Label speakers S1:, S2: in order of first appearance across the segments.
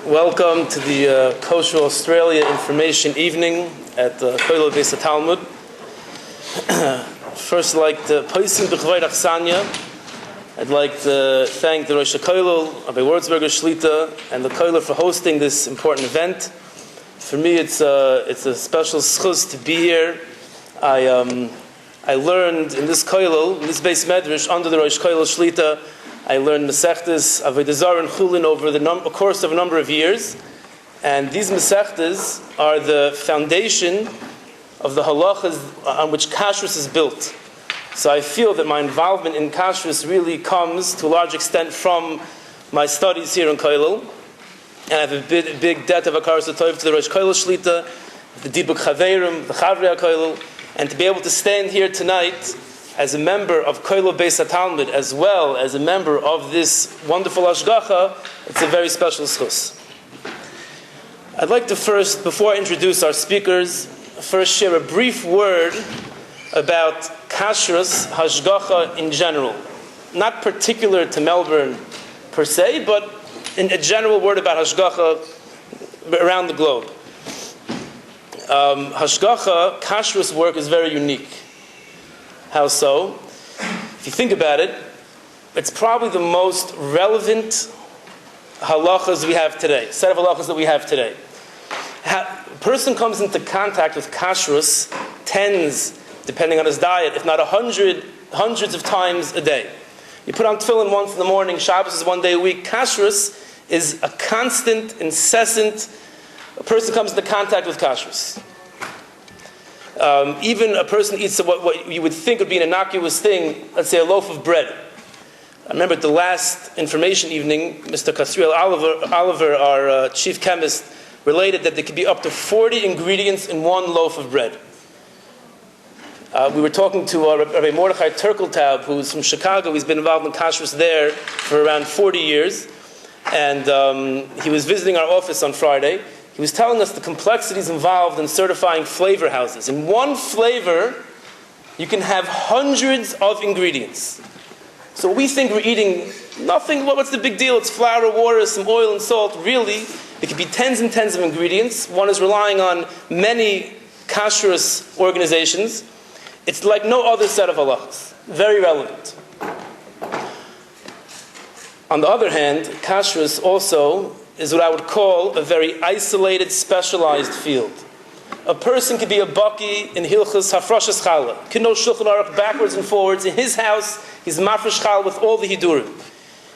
S1: Welcome to the Kosher Australia Information Evening at the Kollel BT Talmud. First, I'd like to I'd like to thank the Rosh Kollel, Rabbi Wurzberger Shlita, and the Kollel for hosting this important event. For me, it's a special schus to be here. I learned in this Kollel, in this Beis Medrash, under the Rosh Kollel Shlita, I learned Masechtas Avodah Zarah and Chulin over the course of a number of years, and these Masechtas are the foundation of the halachas on which kashrus is built. So I feel that my involvement in kashrus really comes to a large extent from my studies here in Kollel, and I have a big debt of Hakaras Tov to the Rosh Kollel Shlita, the Dibuk Chaverim, the Chavrei Kollel, and to be able to stand here tonight as a member of Kollel BT Talmud, as well as a member of this wonderful Hashgacha, it's a very special schus. I'd like to first, before I introduce our speakers, first share a brief word about kashrus Hashgacha in general. Not particular to Melbourne per se, but in a general word about Hashgacha around the globe. Hashgacha, kashrus work is very unique. How so? If you think about it, it's probably the most relevant halachas we have today, set of halachas that we have today. A person comes into contact with kashrus tens, depending on his diet, if not hundreds of times a day. You put on tefillin once in the morning, Shabbos is one day a week. Kashrus is a constant, incessant, a person comes into contact with kashrus. Even a person eats what you would think would be an innocuous thing, let's say a loaf of bread. I remember at the last information evening, Mr. Kasriel Oliver, our chief chemist, related that there could be up to 40 ingredients in one loaf of bread. We were talking to Rabbi Mordechai Turkeltaub, who's from Chicago. He's been involved in kashrus there for around 40 years. And he was visiting our office on Friday. He was telling us the complexities involved in certifying flavor houses. In one flavor, you can have hundreds of ingredients. So we think we're eating nothing. What's the big deal? It's flour, water, some oil, and salt. Really, it could be tens and tens of ingredients. One is relying on many kashrus organizations. It's like no other set of halachas. Very relevant. On the other hand, kashrus also is what I would call a very isolated, specialized field. A person could be a baki in Hilchas Hafrashas Challah, could know Shulchan Aruch backwards and forwards. In his house, he's mafresh chal with all the hidurim.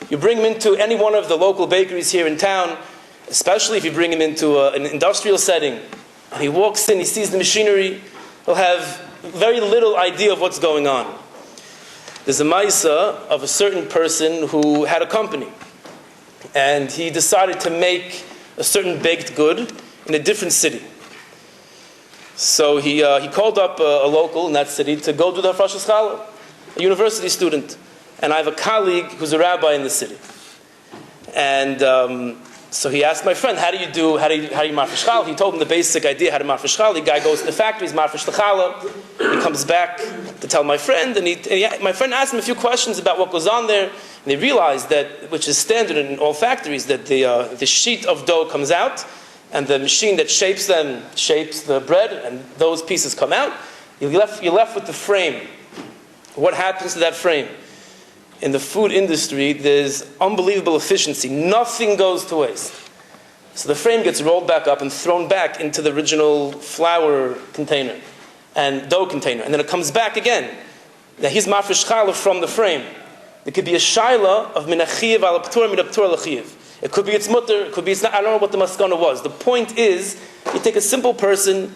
S1: You bring him into any one of the local bakeries here in town, especially if you bring him into an industrial setting, and he walks in, he sees the machinery, he'll have very little idea of what's going on. There's a ma'isa of a certain person who had a company, and he decided to make a certain baked good in a different city. So he called up a local in that city to go do the Hafrashas Challah, a university student. And I have a colleague who's a rabbi in the city. And so he asked my friend, how do you mafresh challah? He told him the basic idea how to mafresh challah. The guy goes to the factory, he's mafresh the challah. He comes back to tell my friend, and my friend asked him a few questions about what goes on there. And they realized that, which is standard in all factories, that the sheet of dough comes out, and the machine that shapes them shapes the bread, and those pieces come out. You're left with the frame. What happens to that frame? In the food industry, there's unbelievable efficiency. Nothing goes to waste. So the frame gets rolled back up and thrown back into the original flour container and dough container, and then it comes back again. Now he's mafresh challah from the frame. It could be a shaila of min achiyev al p'tur min p'tur l'achiyev. It could be its mutter, it could be it's not. I don't know what the maskana was. The point is, you take a simple person,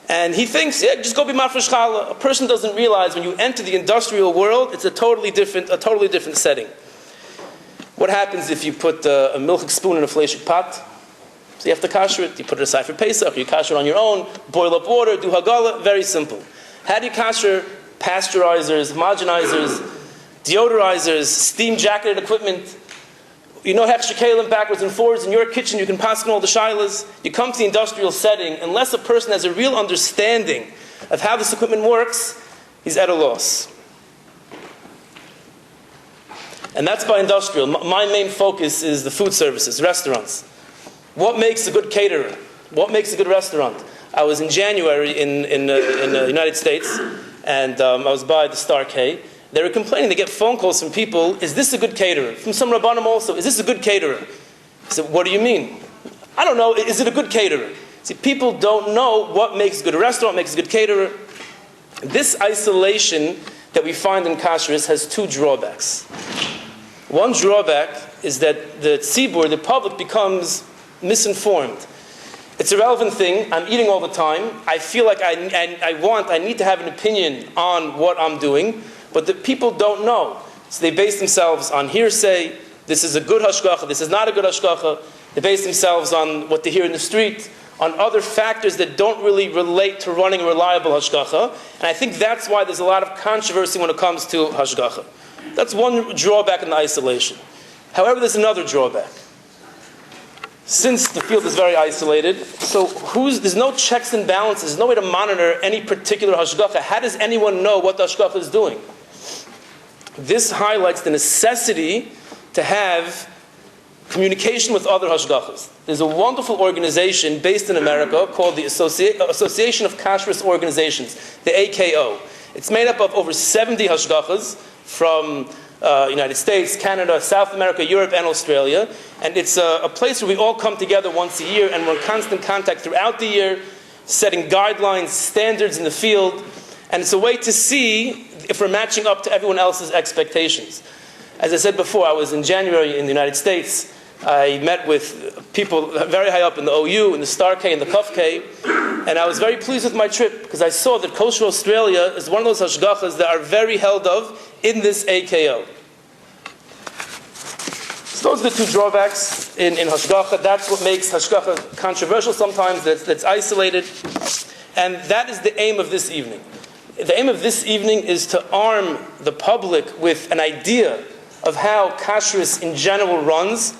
S1: and he thinks, yeah, just go be mafresh challah. A person doesn't realize when you enter the industrial world, it's a totally different setting. What happens if you put a milk spoon in a fleshik pot? So you have to kasher it. You put it aside for Pesach. You kasher it on your own. Boil up water. Do hagala. Very simple. How do you kasher pasteurizers, homogenizers, deodorizers, steam jacketed equipment? You know hechsher kalim backwards and forwards. In your kitchen, you can pass on all the shilas. You come to the industrial setting, unless a person has a real understanding of how this equipment works, he's at a loss. And that's by industrial. My main focus is the food services, restaurants. What makes a good caterer? What makes a good restaurant? I was in January in the United States, and I was by the Star K. They were complaining. They get phone calls from people. Is this a good caterer? From some Rabbanim also. Is this a good caterer? I said, what do you mean? I don't know. Is it a good caterer? See, people don't know what makes a good restaurant, makes a good caterer. This isolation that we find in kashrus has two drawbacks. One drawback is that the tzibur, the public, becomes misinformed. It's a relevant thing. I'm eating all the time. I feel like I need to have an opinion on what I'm doing, but the people don't know. So they base themselves on hearsay. This is a good hashgacha. This is not a good hashgacha. They base themselves on what they hear in the street, on other factors that don't really relate to running a reliable hashgacha. And I think that's why there's a lot of controversy when it comes to hashgacha. That's one drawback in the isolation. However, there's another drawback. Since the field is very isolated, so there's no checks and balances, there's no way to monitor any particular hashgacha. How does anyone know what the hashgacha is doing? This highlights the necessity to have communication with other hashgachas. There's a wonderful organization based in America called the Association of Kashrus Organizations, the AKO. It's made up of over 70 hashgachas from United States, Canada, South America, Europe, and Australia. And it's a place where we all come together once a year, and we're in constant contact throughout the year, setting guidelines, standards in the field. And it's a way to see if we're matching up to everyone else's expectations. As I said before, I was in January in the United States. I met with people very high up in the OU, in the Star K, and the Kuf K, and I was very pleased with my trip because I saw that Kosher Australia is one of those hashgachas that are very held of in this AKO. So those are the two drawbacks in hashgacha. That's what makes hashgacha controversial sometimes, that's isolated. And that is the aim of this evening. The aim of this evening is to arm the public with an idea of how kashrus in general runs,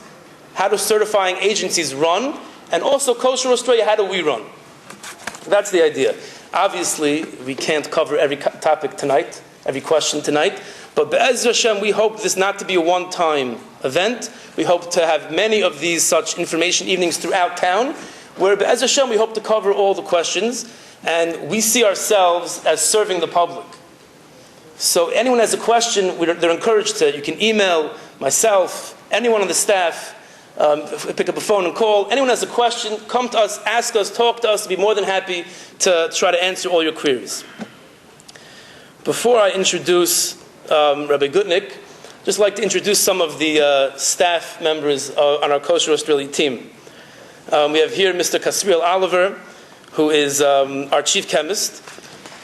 S1: how do certifying agencies run, and also Kosher Australia, how do we run? That's the idea. Obviously, we can't cover every topic tonight, every question tonight, but Be'ez Hashem, we hope this not to be a one-time event. We hope to have many of these such information evenings throughout town, where Be'ez Hashem, we hope to cover all the questions, and we see ourselves as serving the public. So anyone has a question, they're encouraged to, you can email myself, anyone on the staff, pick up a phone and call. Anyone has a question, come to us, ask us, talk to us. We'll be more than happy to try to answer all your queries. Before I introduce Rabbi Gutnick, I'd just like to introduce some of the staff members on our Kosher Australia team. We have here Mr. Kasriel Oliver, who is our chief chemist.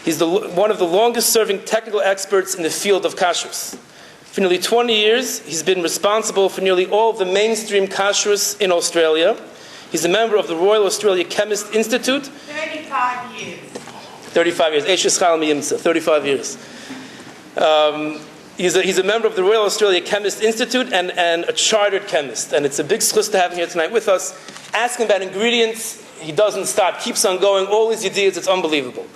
S1: He's one of the longest-serving technical experts in the field of kashrus. For nearly 20 years, he's been responsible for nearly all of the mainstream kashrus in Australia. He's a member of the Royal Australia Chemist Institute.
S2: 35 years.
S1: 35 years. 35 years. He's a member of the Royal Australia Chemist Institute and a chartered chemist. And it's a big schus to have him here tonight with us. Ask him about ingredients. He doesn't stop, keeps on going. All his ideas, it's unbelievable.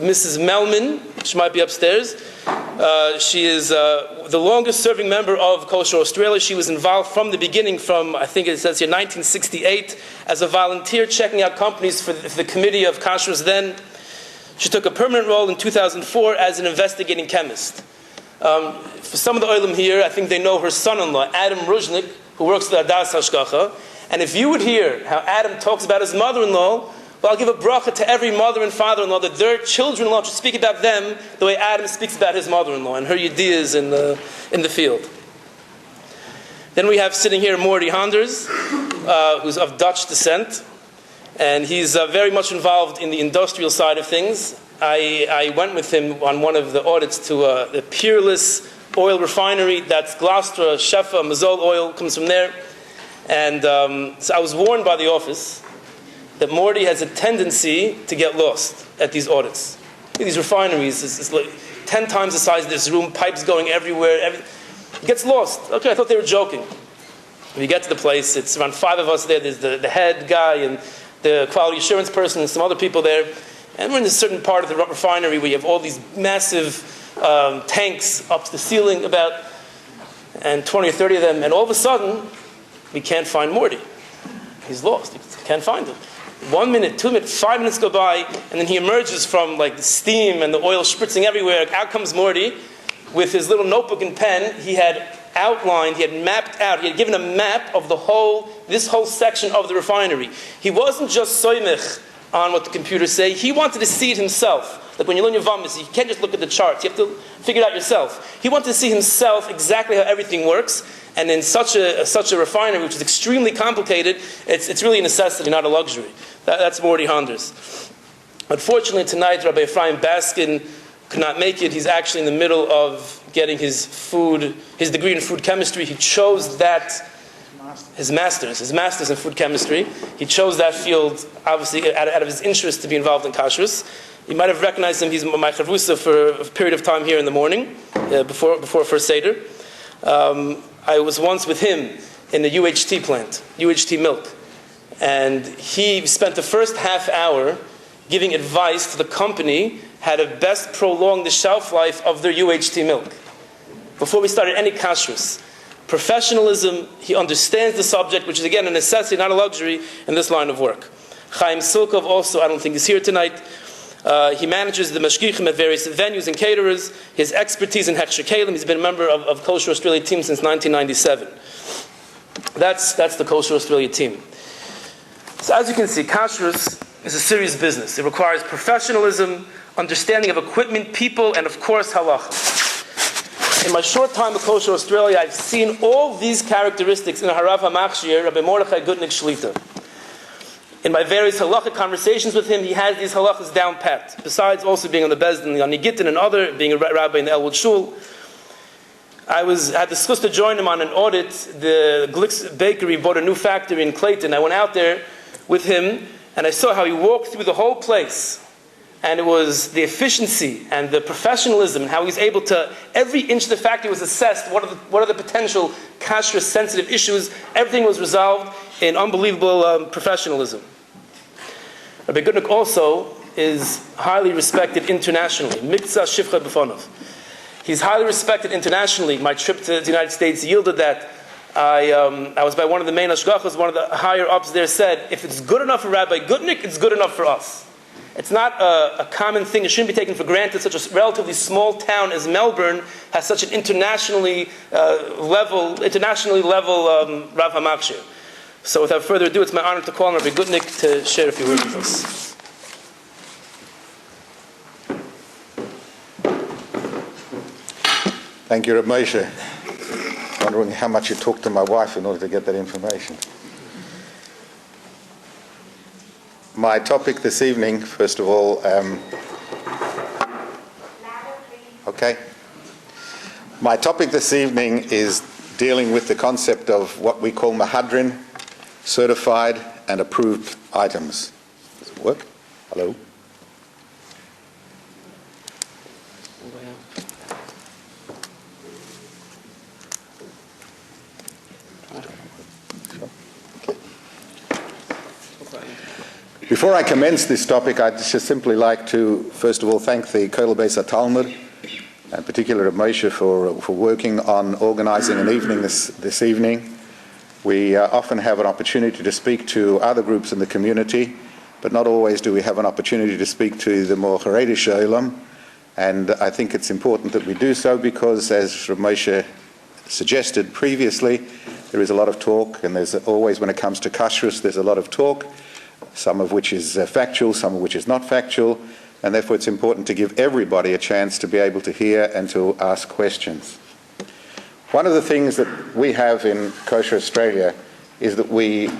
S1: Mrs. Melman, she might be upstairs. She is the longest-serving member of Kosher Australia. She was involved from the beginning, from, I think it says here, 1968, as a volunteer checking out companies for the Committee of Kashrus then. She took a permanent role in 2004 as an investigating chemist. For some of the olim here, I think they know her son-in-law, Adam Ruzhnik, who works at Adas Hashgacha. And if you would hear how Adam talks about his mother-in-law, well, I'll give a bracha to every mother and father-in-law that their children-in-law should speak about them the way Adam speaks about his mother-in-law and her ideas in the field. Then we have sitting here Morty Honders, who's of Dutch descent, and he's very much involved in the industrial side of things. I went with him on one of the audits to the Peerless oil refinery. That's Gloucester, Shefa, Mazol oil comes from there. And so I was warned by the office that Morty has a tendency to get lost at these audits. These refineries, it's like 10 times the size of this room, pipes going everywhere. He gets lost. Okay, I thought they were joking. When you get to the place, it's around 5 of us there. There's the head guy and the quality assurance person and some other people there. And we're in a certain part of the refinery where you have all these massive tanks up to the ceiling, and 20 or 30 of them. And all of a sudden, we can't find Morty. He's lost. He can't find him. 1 minute, 2 minutes, 5 minutes go by, and then he emerges from like the steam and the oil spritzing everywhere. Out comes Morty with his little notebook and pen. He had outlined, he had mapped out, he had given a map of this whole section of the refinery. He wasn't just soymich on what the computers say. He wanted to see it himself. Like when you learn your Vamis, you can't just look at the charts. You have to figure it out yourself. He wanted to see himself exactly how everything works. And in such a refinery, which is extremely complicated, it's really a necessity, not a luxury. That's Morty Honders. Unfortunately, tonight, Rabbi Ephraim Baskin could not make it. He's actually in the middle of getting his degree in food chemistry. He chose that, his master's in food chemistry. He chose that field, obviously, out of his interest to be involved in kashrus. You might have recognized him. He's my chavrusa for a period of time here in the morning, before first Seder. I was once with him in the UHT plant, UHT milk. And he spent the first half hour giving advice to the company how to best prolong the shelf life of their UHT milk. Before we started any kashrus. Professionalism, he understands the subject, which is again a necessity, not a luxury, in this line of work. Chaim Silkov also, I don't think he's here tonight. He manages the mashgichim at various venues and caterers. His expertise in Hechsher Kalim. He's been a member of Kosher Australia team since 1997. That's the Kosher Australia team. So as you can see, kashrus is a serious business. It requires professionalism, understanding of equipment, people, and of course halacha. In my short time at Kosher Australia, I've seen all these characteristics in Harav HaMachshir, Rabbi Mordechai Gutnick Shlita. In my various halachic conversations with him, he has these halachas down pat. Besides also being on the Bezdin, on Gittin and other, being a rabbi in the Elwood Shul. I had the schus to join him on an audit. The Glicks Bakery bought a new factory in Clayton. I went out there with him, and I saw how he walked through the whole place. And it was the efficiency and the professionalism, and how he's able to, every inch of the factory was assessed, what are the potential kashrus sensitive issues. Everything was resolved in unbelievable professionalism. Rabbi Gutnick also is highly respected internationally. Mikza Shivcha B'fonov. He's highly respected internationally. My trip to the United States yielded that. I was by one of the main ashgachos. One of the higher ups there said, if it's good enough for Rabbi Gutnick, it's good enough for us. It's not a common thing. It shouldn't be taken for granted. Such a relatively small town as Melbourne has such an internationally level Rav HaMachshir. So without further ado, it's my honor to call on Rabbi Gutnick to share a few words with us.
S2: Thank you, Reb Moshe. Wondering how much you talked to my wife in order to get that information. My topic this evening, first of all, okay. My topic this evening is dealing with the concept of what we call Mahadrin, certified and approved items. Does it work? Hello? Before I commence this topic, I'd just simply like to, first of all, thank the Kollel BT Talmud, and particularly Moshe for working on organizing an evening this evening. We often have an opportunity to speak to other groups in the community, but not always do we have an opportunity to speak to the more Haredish Olam, and I think it's important that we do so because, as Rav Moshe suggested previously, there is a lot of talk, and there's always, when it comes to kashrus, there's a lot of talk, some of which is factual, some of which is not factual, and therefore it's important to give everybody a chance to be able to hear and to ask questions. One of the things that we have in Kosher Australia is that we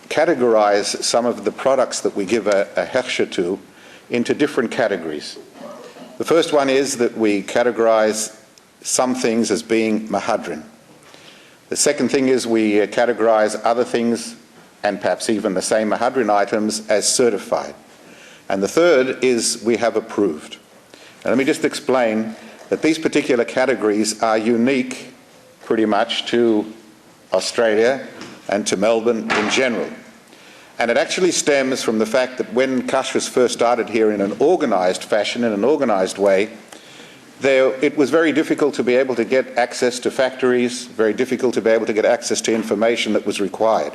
S2: categorize some of the products that we give a hechsher to into different categories. The first one is that we categorize some things as being mahadrin. The second thing is we categorize other things, and perhaps even the same mahadrin items, as certified. And the third is we have approved. Now let me just explain that these particular categories are unique pretty much to Australia and to Melbourne in general. And it actually stems from the fact that when kashrus first started here in an organized fashion, in an organized way, it was very difficult to be able to get access to factories, very difficult to be able to get access to information that was required.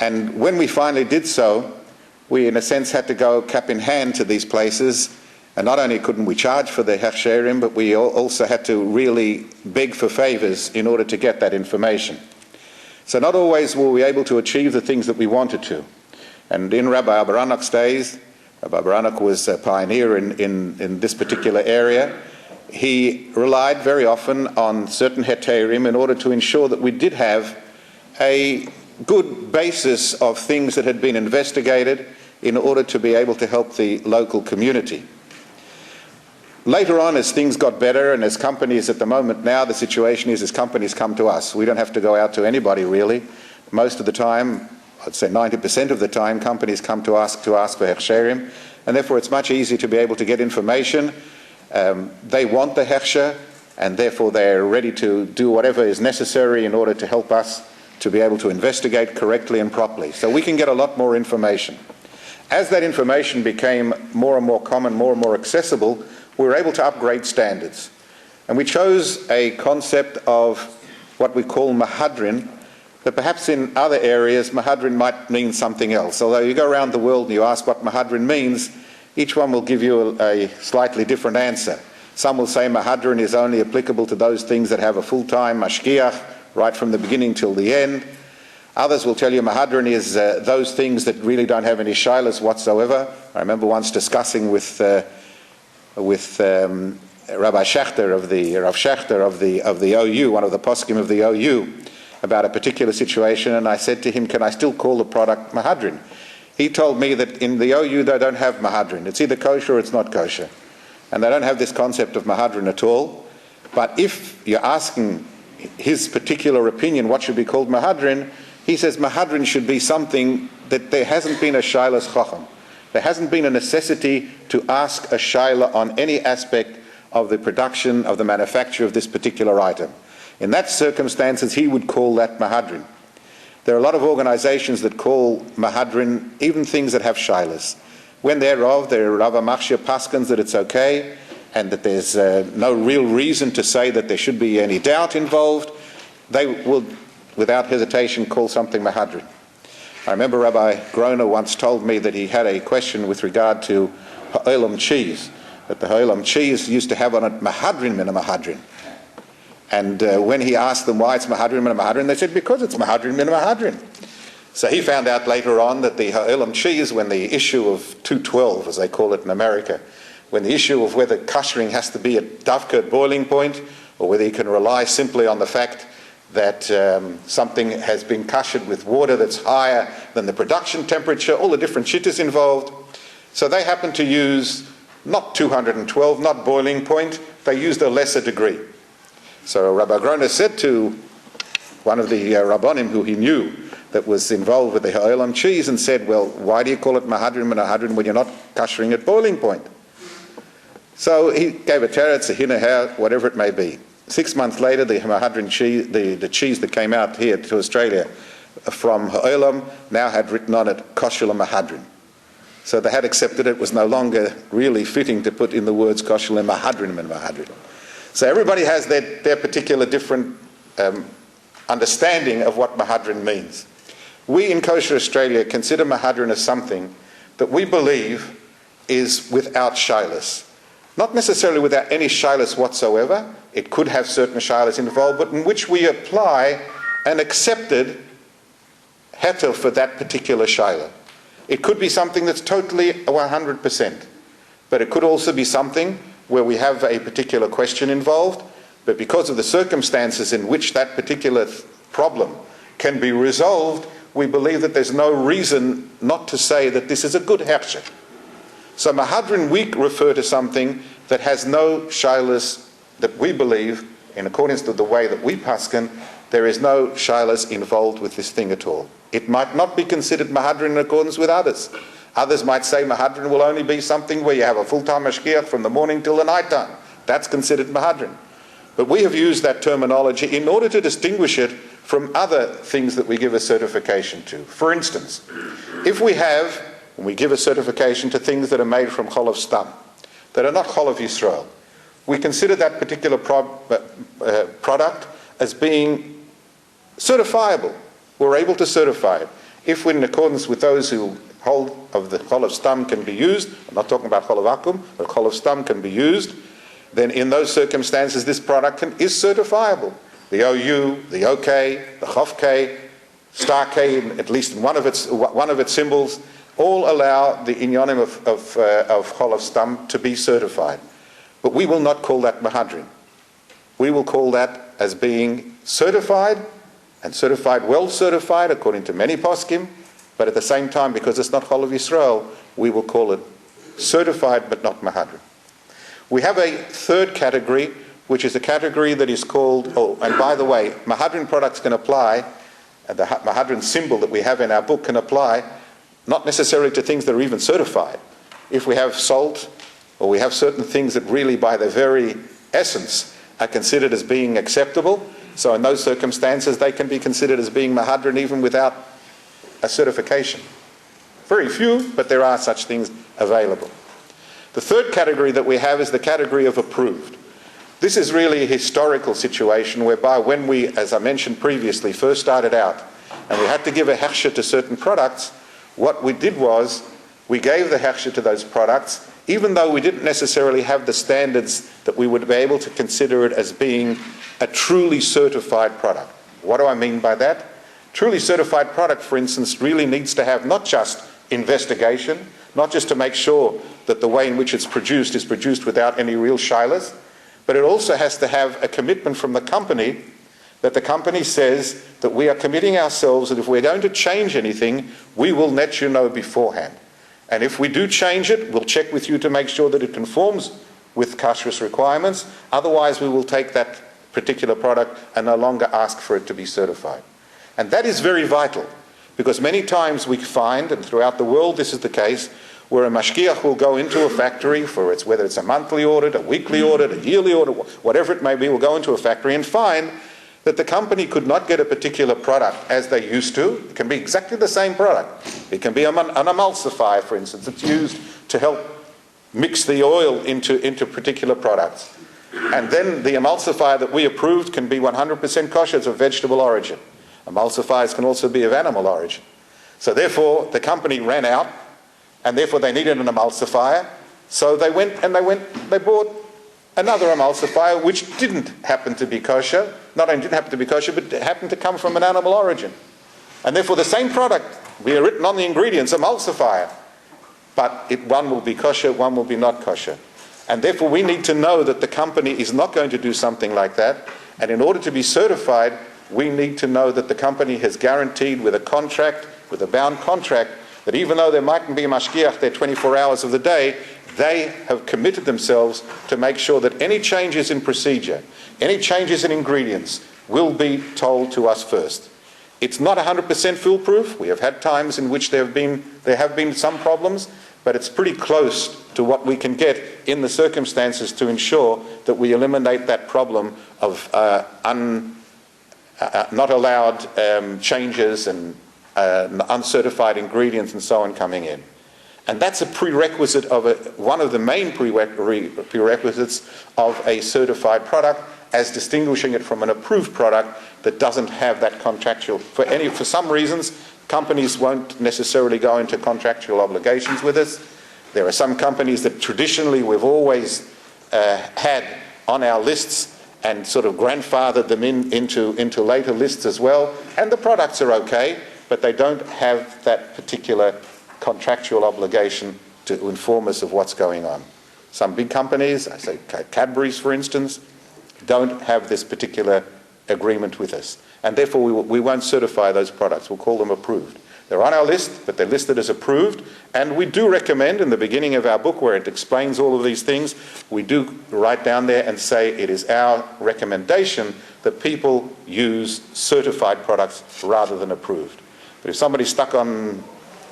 S2: And when we finally did so, we in a sense had to go cap in hand to these places, and not only couldn't we charge for the hechsherim, but we also had to really beg for favors in order to get that information. So not always were we able to achieve the things that we wanted to. And in Rabbi Baranach's days, Rabbi Baranach was a pioneer in this particular area. He relied very often on certain heterim in order to ensure that we did have a good basis of things that had been investigated in order to be able to help the local community. Later on, as things got better, and as companies at the moment now, the situation is as companies come to us. We don't have to go out to anybody really. Most of the time, I'd say 90% of the time, companies come to ask for hechsherim, and therefore it's much easier to be able to get information. They want the hechsher, and therefore they're ready to do whatever is necessary in order to help us to be able to investigate correctly and properly. So we can get a lot more information. As that information became more and more common, more and more accessible, we were able to upgrade standards. And we chose a concept of what we call mahadrin, but perhaps in other areas, mahadrin might mean something else. Although you go around the world and you ask what mahadrin means, each one will give you a slightly different answer. Some will say mahadrin is only applicable to those things that have a full-time mashgiach, right from the beginning till the end. Others will tell you mahadrin is those things that really don't have any shilas whatsoever. I remember once discussing with Rabbi Schechter of the Rav Schechter of the OU, one of the poskim of the OU, about a particular situation, and I said to him, "Can I still call the product mahadrin?" He told me that in the OU they don't have mahadrin. It's either kosher or it's not kosher, and they don't have this concept of mahadrin at all. But if you're asking his particular opinion, what should be called mahadrin, he says mahadrin should be something that there hasn't been a shailas chacham. There hasn't been a necessity to ask a shaila on any aspect of the production, of the manufacture of this particular item. In that circumstances, he would call that mahadrin. There are a lot of organizations that call mahadrin even things that have shailas. When thereof, there are Rav Machshir paskins that it's okay, and that there's no real reason to say that there should be any doubt involved, they will, without hesitation, call something mahadrin. I remember Rabbi Groner once told me that he had a question with regard to ha'olam cheese, that the ha'olam cheese used to have on it mahadrin min a mahadrin. And when he asked them why it's mahadrin min a mahadrin, they said because it's mahadrin min a mahadrin. So he found out later on that the ha'olam cheese, when the issue of 212, as they call it in America, when the issue of whether koshering has to be at davka boiling point, or whether you can rely simply on the fact that something has been koshered with water that's higher than the production temperature, all the different shittas involved. So they happened to use not 212, not boiling point, they used a lesser degree. So Rabbi Groner said to one of the Rabbonim who he knew that was involved with the ha'olam cheese and said, well, why do you call it mahadrin and mahadrin when you're not koshering at boiling point? So he gave a teretz, a hinah, whatever it may be. 6 months later, the mahadrin cheese, the cheese that came out here to Australia from ha'olam now had written on it kosher mahadrin. So they had accepted it was no longer really fitting to put in the words kosher mahadrin and mahadrin. So everybody has their particular different understanding of what mahadrin means. We in Kosher Australia consider mahadrin as something that we believe is without shilas. Not necessarily without any shilas whatsoever. It could have certain shilas involved, but in which we apply an accepted heter for that particular shilah. It could be something that's totally 100%, but it could also be something where we have a particular question involved, but because of the circumstances in which that particular problem can be resolved, we believe that there's no reason not to say that this is a good hechsher. So mahadrin, we refer to something that has no shilas that we believe, in accordance to the way that we paskin, there is no shilas involved with this thing at all. It might not be considered mahadrin in accordance with others. Others might say mahadrin will only be something where you have a full-time mashgiach from the morning till the night time. That's considered mahadrin. But we have used that terminology in order to distinguish it from other things that we give a certification to. For instance, if we give a certification to things that are made from cholav stam, that are not cholav Yisrael, we consider that particular product as being certifiable. We're able to certify it. If we're in accordance with those who hold of the Kollel Stam can be used, I'm not talking about Kollel Akum, but Kollel Stam can be used, then in those circumstances this product is certifiable. The OU, the OK, the Chof K, Star K, at least in one of its symbols, all allow the inyanim of Kollel Stam to be certified. But we will not call that Mahadrin. We will call that as being certified, and certified, well certified, according to many poskim, but at the same time, because it's not Chol of Yisrael, we will call it certified but not Mahadrin. We have a third category, which is a category that is called, oh, and by the way, Mahadrin products can apply, and the Mahadrin symbol that we have in our book can apply, not necessarily to things that are even certified. If we have salt, or we have certain things that really by their very essence are considered as being acceptable, so in those circumstances they can be considered as being Mahadrin even without a certification. Very few, but there are such things available. The third category that we have is the category of approved. This is really a historical situation whereby when we, as I mentioned previously, first started out and we had to give a hechsher to certain products, what we did was we gave the hechsher to those products even though we didn't necessarily have the standards that we would be able to consider it as being a truly certified product. What do I mean by that? Truly certified product, for instance, really needs to have not just investigation, not just to make sure that the way in which it's produced is produced without any real shilas, but it also has to have a commitment from the company that the company says that we are committing ourselves that if we're going to change anything, we will let you know beforehand. And if we do change it, we'll check with you to make sure that it conforms with kashrus requirements. Otherwise, we will take that particular product and no longer ask for it to be certified. And that is very vital, because many times we find, and throughout the world this is the case, where a mashgiach will go into a factory for its, whether it's a monthly audit, a weekly audit, a yearly audit, whatever it may be, will go into a factory and find that the company could not get a particular product as they used to. It can be exactly the same product. It can be an emulsifier, for instance. It's used to help mix the oil into particular products. And then the emulsifier that we approved can be 100% kosher. It's of vegetable origin. Emulsifiers can also be of animal origin. So therefore, the company ran out, and therefore they needed an emulsifier. So they bought another emulsifier which didn't happen to be kosher. Not only didn't happen to be kosher, but it happened to come from an animal origin. And therefore the same product, we are written on the ingredients, emulsifier, but one will be kosher, one will be not kosher. And therefore we need to know that the company is not going to do something like that. And in order to be certified, we need to know that the company has guaranteed with a contract, with a bound contract, that even though there mightn't be a mashgiach there 24 hours of the day, they have committed themselves to make sure that any changes in procedure, any changes in ingredients will be told to us first. It's not 100% foolproof. We have had times in which there have been some problems, but it's pretty close to what we can get in the circumstances to ensure that we eliminate that problem of not allowed changes and uncertified ingredients and so on coming in. And that's a prerequisite of one of the main prerequisites of a certified product, as distinguishing it from an approved product that doesn't have that contractual. For some reasons, companies won't necessarily go into contractual obligations with us. There are some companies that traditionally we've always had on our lists and sort of grandfathered them into later lists as well, and the products are okay, but they don't have that particular contractual obligation to inform us of what's going on. Some big companies, I say Cadbury's for instance, don't have this particular agreement with us, and therefore we won't certify those products. We'll call them approved. They're on our list, but they're listed as approved, and we do recommend in the beginning of our book where it explains all of these things, we do write down there and say it is our recommendation that people use certified products rather than approved. But if somebody's stuck on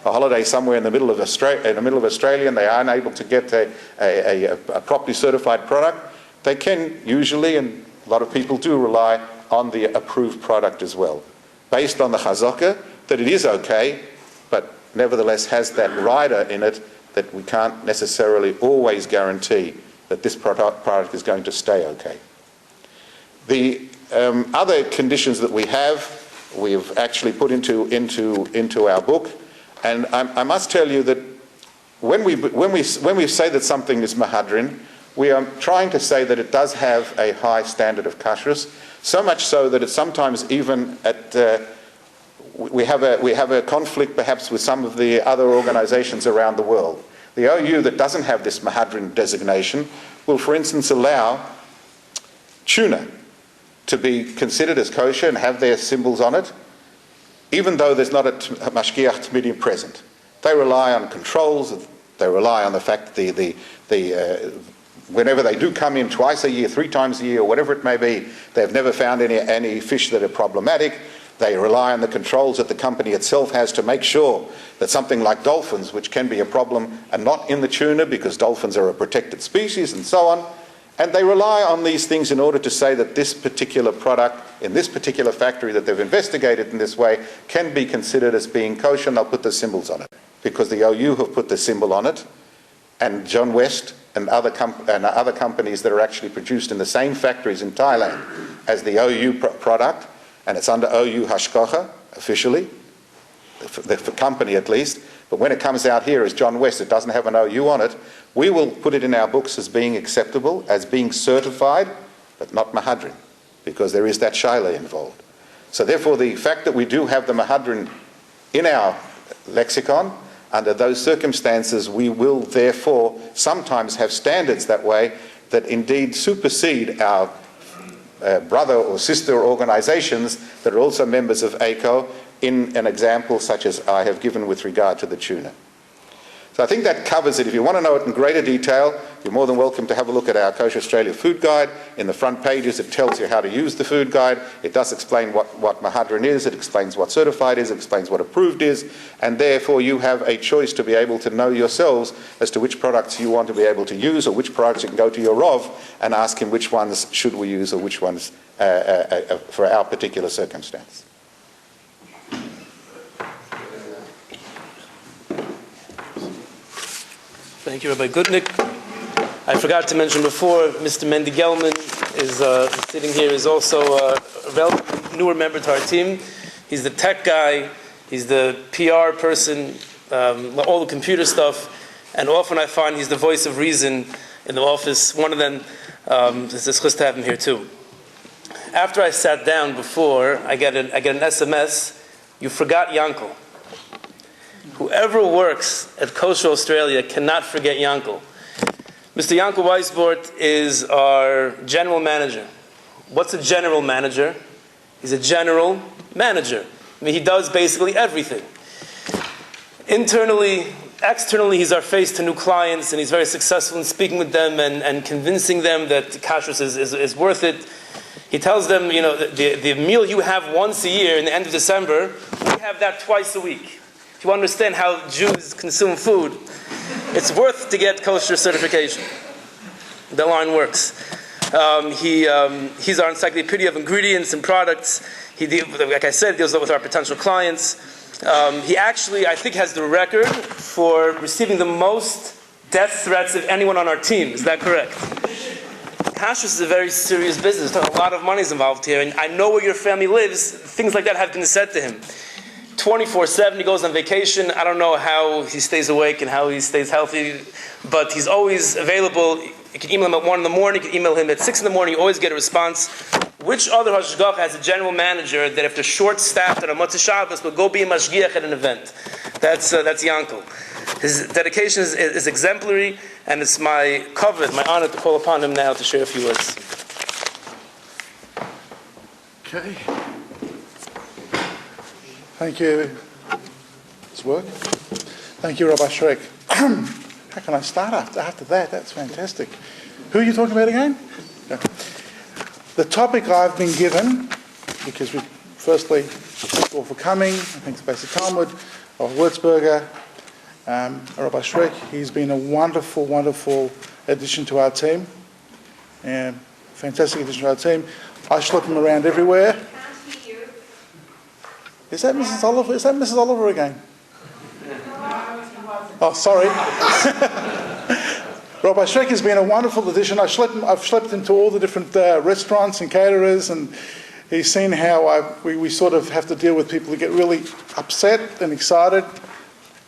S2: a holiday somewhere in the middle of Australia and they aren't able to get a properly certified product, they can usually, and a lot of people do, rely on the approved product as well, based on the chazaka that it is okay, but nevertheless has that rider in it that we can't necessarily always guarantee that this product is going to stay okay. The other conditions that we've actually put into our book, and I must tell you that when we say that something is mahadrin, we are trying to say that it does have a high standard of kashrus, so much so that it's sometimes even at we have a conflict perhaps with some of the other organizations around the world. The OU that doesn't have this mahadrin designation will, for instance, allow tuna to be considered as kosher and have their symbols on it, even though there's not a mashgiach tamidim present. They rely on controls. They rely on the fact that whenever they do come in twice a year, 3 times a year, or whatever it may be, they've never found any fish that are problematic. They rely on the controls that the company itself has to make sure that something like dolphins, which can be a problem, are not in the tuna because dolphins are a protected species and so on. And they rely on these things in order to say that this particular product in this particular factory that they've investigated in this way can be considered as being kosher, and they'll put the symbols on it. Because the OU have put the symbol on it, and John West and other companies that are actually produced in the same factories in Thailand as the OU product, and it's under OU Hashkocha officially, the company at least, but when it comes out here as John West, it doesn't have an OU on it, we will put it in our books as being acceptable, as being certified, but not mahadrin, because there is that shaila involved. So therefore, the fact that we do have the mahadrin in our lexicon, under those circumstances, we will therefore sometimes have standards that way that indeed supersede our brother or sister organizations that are also members of ACO, in an example such as I have given with regard to the tuna. So I think that covers it. If you want to know it in greater detail, you're more than welcome to have a look at our Kosher Australia Food Guide. In the front pages, it tells you how to use the food guide. It does explain what mahadrin is. It explains what certified is. It explains what approved is. And therefore, you have a choice to be able to know yourselves as to which products you want to be able to use, or which products you can go to your Rov and ask him which ones should we use or which ones for our particular circumstance.
S1: Thank you, Rabbi Gutnick. I forgot to mention before, Mr. Mendy Gelman is sitting here, is also a relatively newer member to our team. He's the tech guy, he's the PR person, all the computer stuff, and often I find he's the voice of reason in the office. One of them, it's just to have him here too. After I sat down before, I get an SMS, you forgot Yankel. Whoever works at Kosher Australia cannot forget Yankel. Mr. Yankel Weisbord is our general manager. What's a general manager? He's a general manager. I mean, he does basically everything. Internally, externally, he's our face to new clients, and he's very successful in speaking with them and convincing them that kashrus is worth it. He tells them, you know, the meal you have once a year in the end of December, we have that twice a week. If you understand how Jews consume food, it's worth to get kosher certification. That line works. He's our encyclopedia of ingredients and products. He, like I said, deals with our potential clients. He actually, I think, has the record for receiving the most death threats of anyone on our team. Is that correct? Kashrus is a very serious business. A lot of money is involved here. And I know where your family lives. Things like that have been said to him. 24/7, he goes on vacation. I don't know how he stays awake and how he stays healthy, but he's always available. You can email him at 1 in the morning, you can email him at 6 in the morning, you always get a response. Which other hashgacha has a general manager that if they're short-staffed on a Motzei Shabbos will go be a mashgiach at an event? That's Yankel. His dedication is exemplary, and it's my covet, my honor to call upon him now to share a few words.
S3: Okay. Thank you. Does it work? Thank you, Rabbi Shrek. How can I start after that? That's fantastic. Who are you talking about again? Okay. The topic I've been given, because we firstly thank you all for coming. Thanks to Basic Talmud, of Würzburger, Rabbi Shrek. He's been a wonderful, wonderful addition to our team. Fantastic addition to our team. I schlep him around everywhere. Is that Mrs. Oliver? Is that Mrs. Oliver again? Oh, sorry. Rabbi Shrek has been a wonderful addition. I've schlepped him to all the different restaurants and caterers, and he's seen how we sort of have to deal with people who get really upset and excited.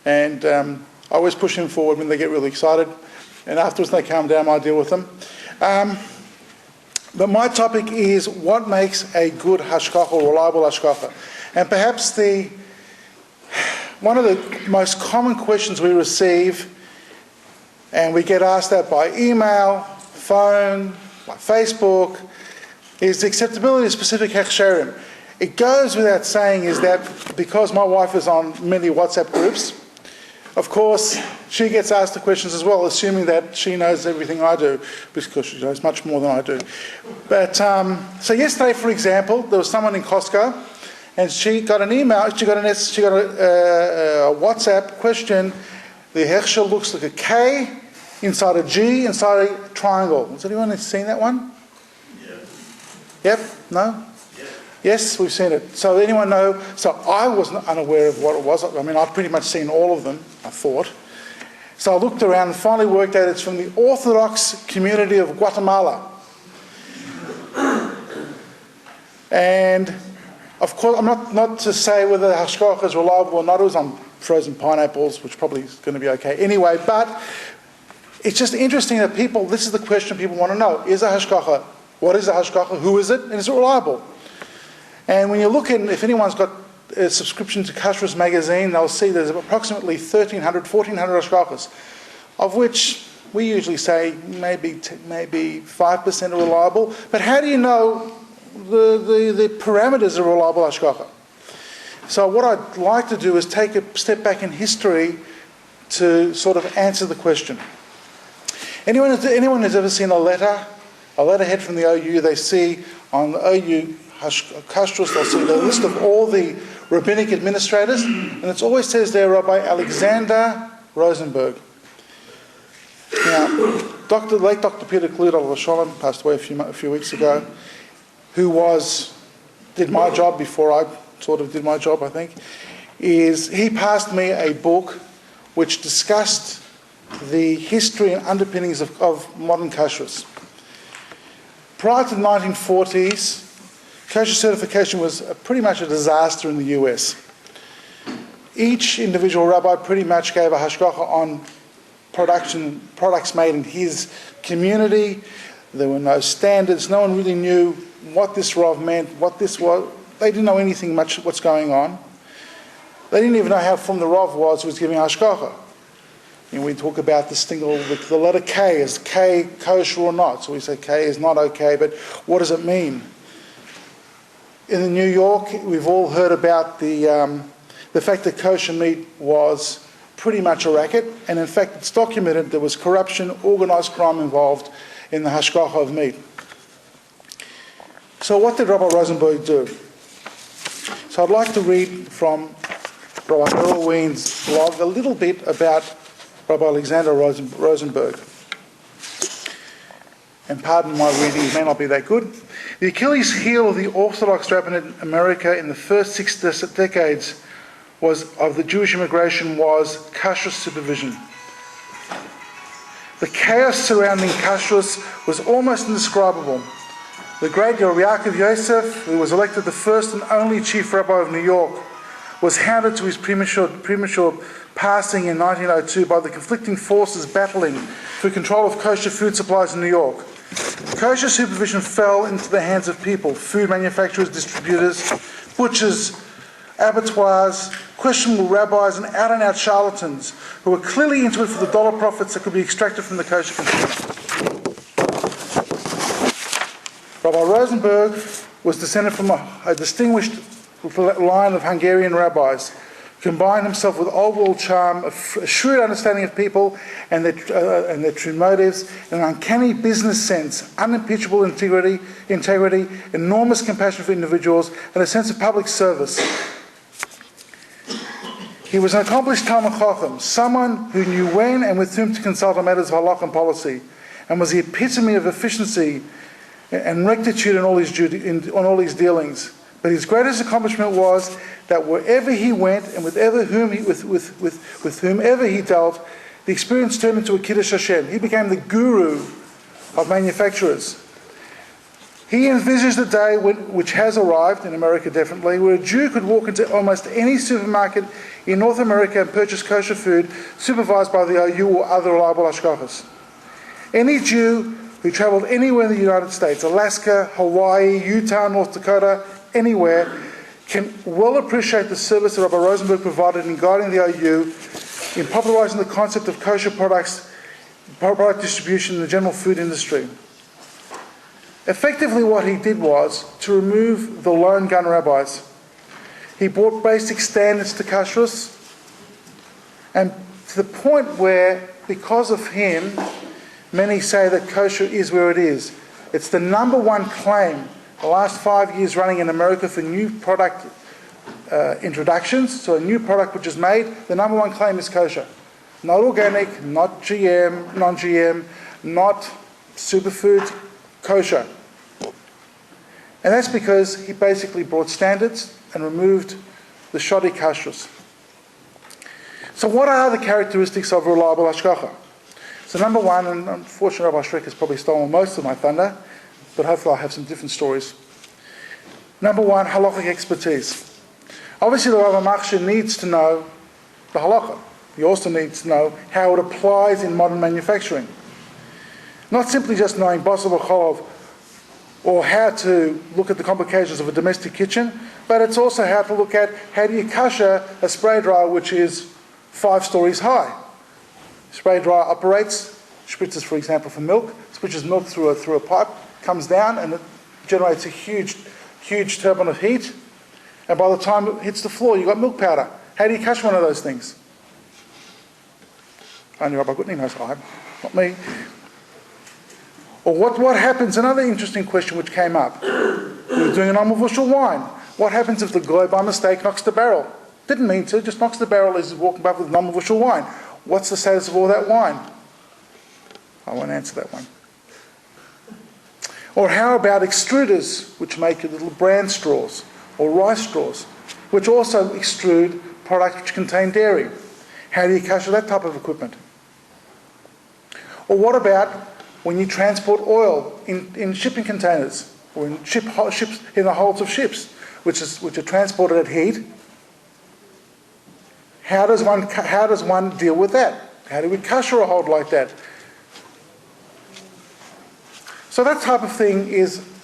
S3: And I always push him forward when they get really excited. And afterwards they calm down, I deal with them. But my topic is what makes a good hashgacha, or reliable hashgacha. And perhaps one of the most common questions we receive, and we get asked that by email, phone, by Facebook, is the acceptability of specific hechsherim. It goes without saying is that because my wife is on many WhatsApp groups, of course, she gets asked the questions as well, assuming that she knows everything I do, because she knows much more than I do. But so yesterday, for example, there was someone in Costco, and she got an email. She got a WhatsApp question. The hechsher looks like a K inside a G inside a triangle. Has anyone seen that one? Yeah. Yep. No. Yes, we've seen it. So anyone know? So I was unaware of what it was. I mean, I've pretty much seen all of them, I thought. So I looked around and finally worked out it's from the Orthodox community of Guatemala. And of course, I'm not to say whether the hashgacha is reliable or not. It was on frozen pineapples, which probably is going to be okay anyway. But it's just interesting that this is the question people want to know. Is a hashgacha? What is a hashgacha? Who is it? And is it reliable? And when you look in, if anyone's got a subscription to Kashrus magazine, they'll see there's approximately 1,300, 1,400 hashgachas, of which we usually say maybe 5% are reliable. But how do you know the parameters of reliable hashgacha? So what I'd like to do is take a step back in history to sort of answer the question. Anyone who's ever seen a letterhead from the OU, they see on the OU Kashrus, they'll see the list of all the rabbinic administrators, and it always says there Rabbi Alexander Rosenberg. Now, late Dr. Peter Kluder, alav shalom, passed away a few weeks ago, who did my job before I sort of did my job, I think, he passed me a book which discussed the history and underpinnings of modern kashrus. Prior to the 1940s, kosher certification was pretty much a disaster in the US. Each individual rabbi pretty much gave a hashgacha on products made in his community. There were no standards. No one really knew what this rav meant, what this was. They didn't know anything much what's going on. They didn't even know how from the rav was who was giving hashgacha. And we talk about this thing, the letter K, is K kosher or not? So we say K is not okay, but what does it mean? In New York, we've all heard about the fact that kosher meat was pretty much a racket, and in fact it's documented there was corruption, organised crime involved in the hashgacha of meat. So what did Rabbi Rosenberg do? So I'd like to read from Rabbi Earl Ween's blog a little bit about Rabbi Alexander Rosenberg. And pardon my reading, it may not be that good. The Achilles heel of the Orthodox rabbinate in America in the first 6 decades of the Jewish immigration was kashrus supervision. The chaos surrounding kashrus was almost indescribable. The great Yaakov Yosef, who was elected the first and only chief rabbi of New York, was hounded to his premature passing in 1902 by the conflicting forces battling for control of kosher food supplies in New York. Kosher supervision fell into the hands of people, food manufacturers, distributors, butchers, abattoirs, questionable rabbis, and out-and-out charlatans who were clearly into it for the dollar profits that could be extracted from the kosher consumer. Rabbi Rosenberg was descended from a distinguished line of Hungarian rabbis, combined himself with old world charm, a shrewd understanding of people and their true motives, an uncanny business sense, unimpeachable integrity, enormous compassion for individuals, and a sense of public service. He was an accomplished Talmud Chacham, someone who knew when and with whom to consult on matters of halakha and policy, and was the epitome of efficiency and rectitude in all his dealings. But his greatest accomplishment was that wherever he went and with whomever he dealt, The experience turned into a Kiddush Hashem. He became the guru of manufacturers. He envisaged a day which has arrived, in America definitely, where a Jew could walk into almost any supermarket in North America and purchase kosher food supervised by the OU or other reliable hashgachas. Any Jew who travelled anywhere in the United States, Alaska, Hawaii, Utah, North Dakota, anywhere, can well appreciate the service that Rabbi Rosenberg provided in guiding the OU in popularising the concept of kosher products, product distribution in the general food industry. Effectively what he did was to remove the lone gun rabbis. He brought basic standards to kashrus, and to the point where, because of him, many say that kosher is where it is. It's the number one claim the last 5 years running in America for new product introductions. So a new product which is made, the number one claim is kosher. Not organic, not GM, non-GM, not superfood, kosher. And that's because he basically brought standards and removed the shoddy kashrus. So what are the characteristics of reliable hashgacha? So number one, and unfortunately Rabbi Shrek has probably stolen most of my thunder, but hopefully I'll have some different stories. Number one, halachic expertise. Obviously the Rabbi Machshir needs to know the halacha. He also needs to know how it applies in modern manufacturing. Not simply just knowing basar v'cholov or how to look at the complications of a domestic kitchen, but it's also how to look at how do you kasher a spray dryer which is 5 stories high. Spray dryer operates, spritzes for example for milk, spritzes milk through a pipe, comes down and it generates a huge turbine of heat, and by the time it hits the floor you've got milk powder. How do you kasher one of those things? Only Rabbi Gutney knows how, not me. Or what happens, another interesting question which came up. We were doing an Amavushal wine. What happens if the guy by mistake knocks the barrel? Didn't mean to, just knocks the barrel as he's walking back with an Amavushal wine. What's the status of all that wine? I won't answer that one. Or how about extruders, which make little bran straws, or rice straws, which also extrude products which contain dairy? How do you kasher that type of equipment? Or what about when you transport oil in shipping containers, or in ships in the holds of ships, which are transported at heat? How does one deal with that? How do we kasher a hold like that? So that type of thing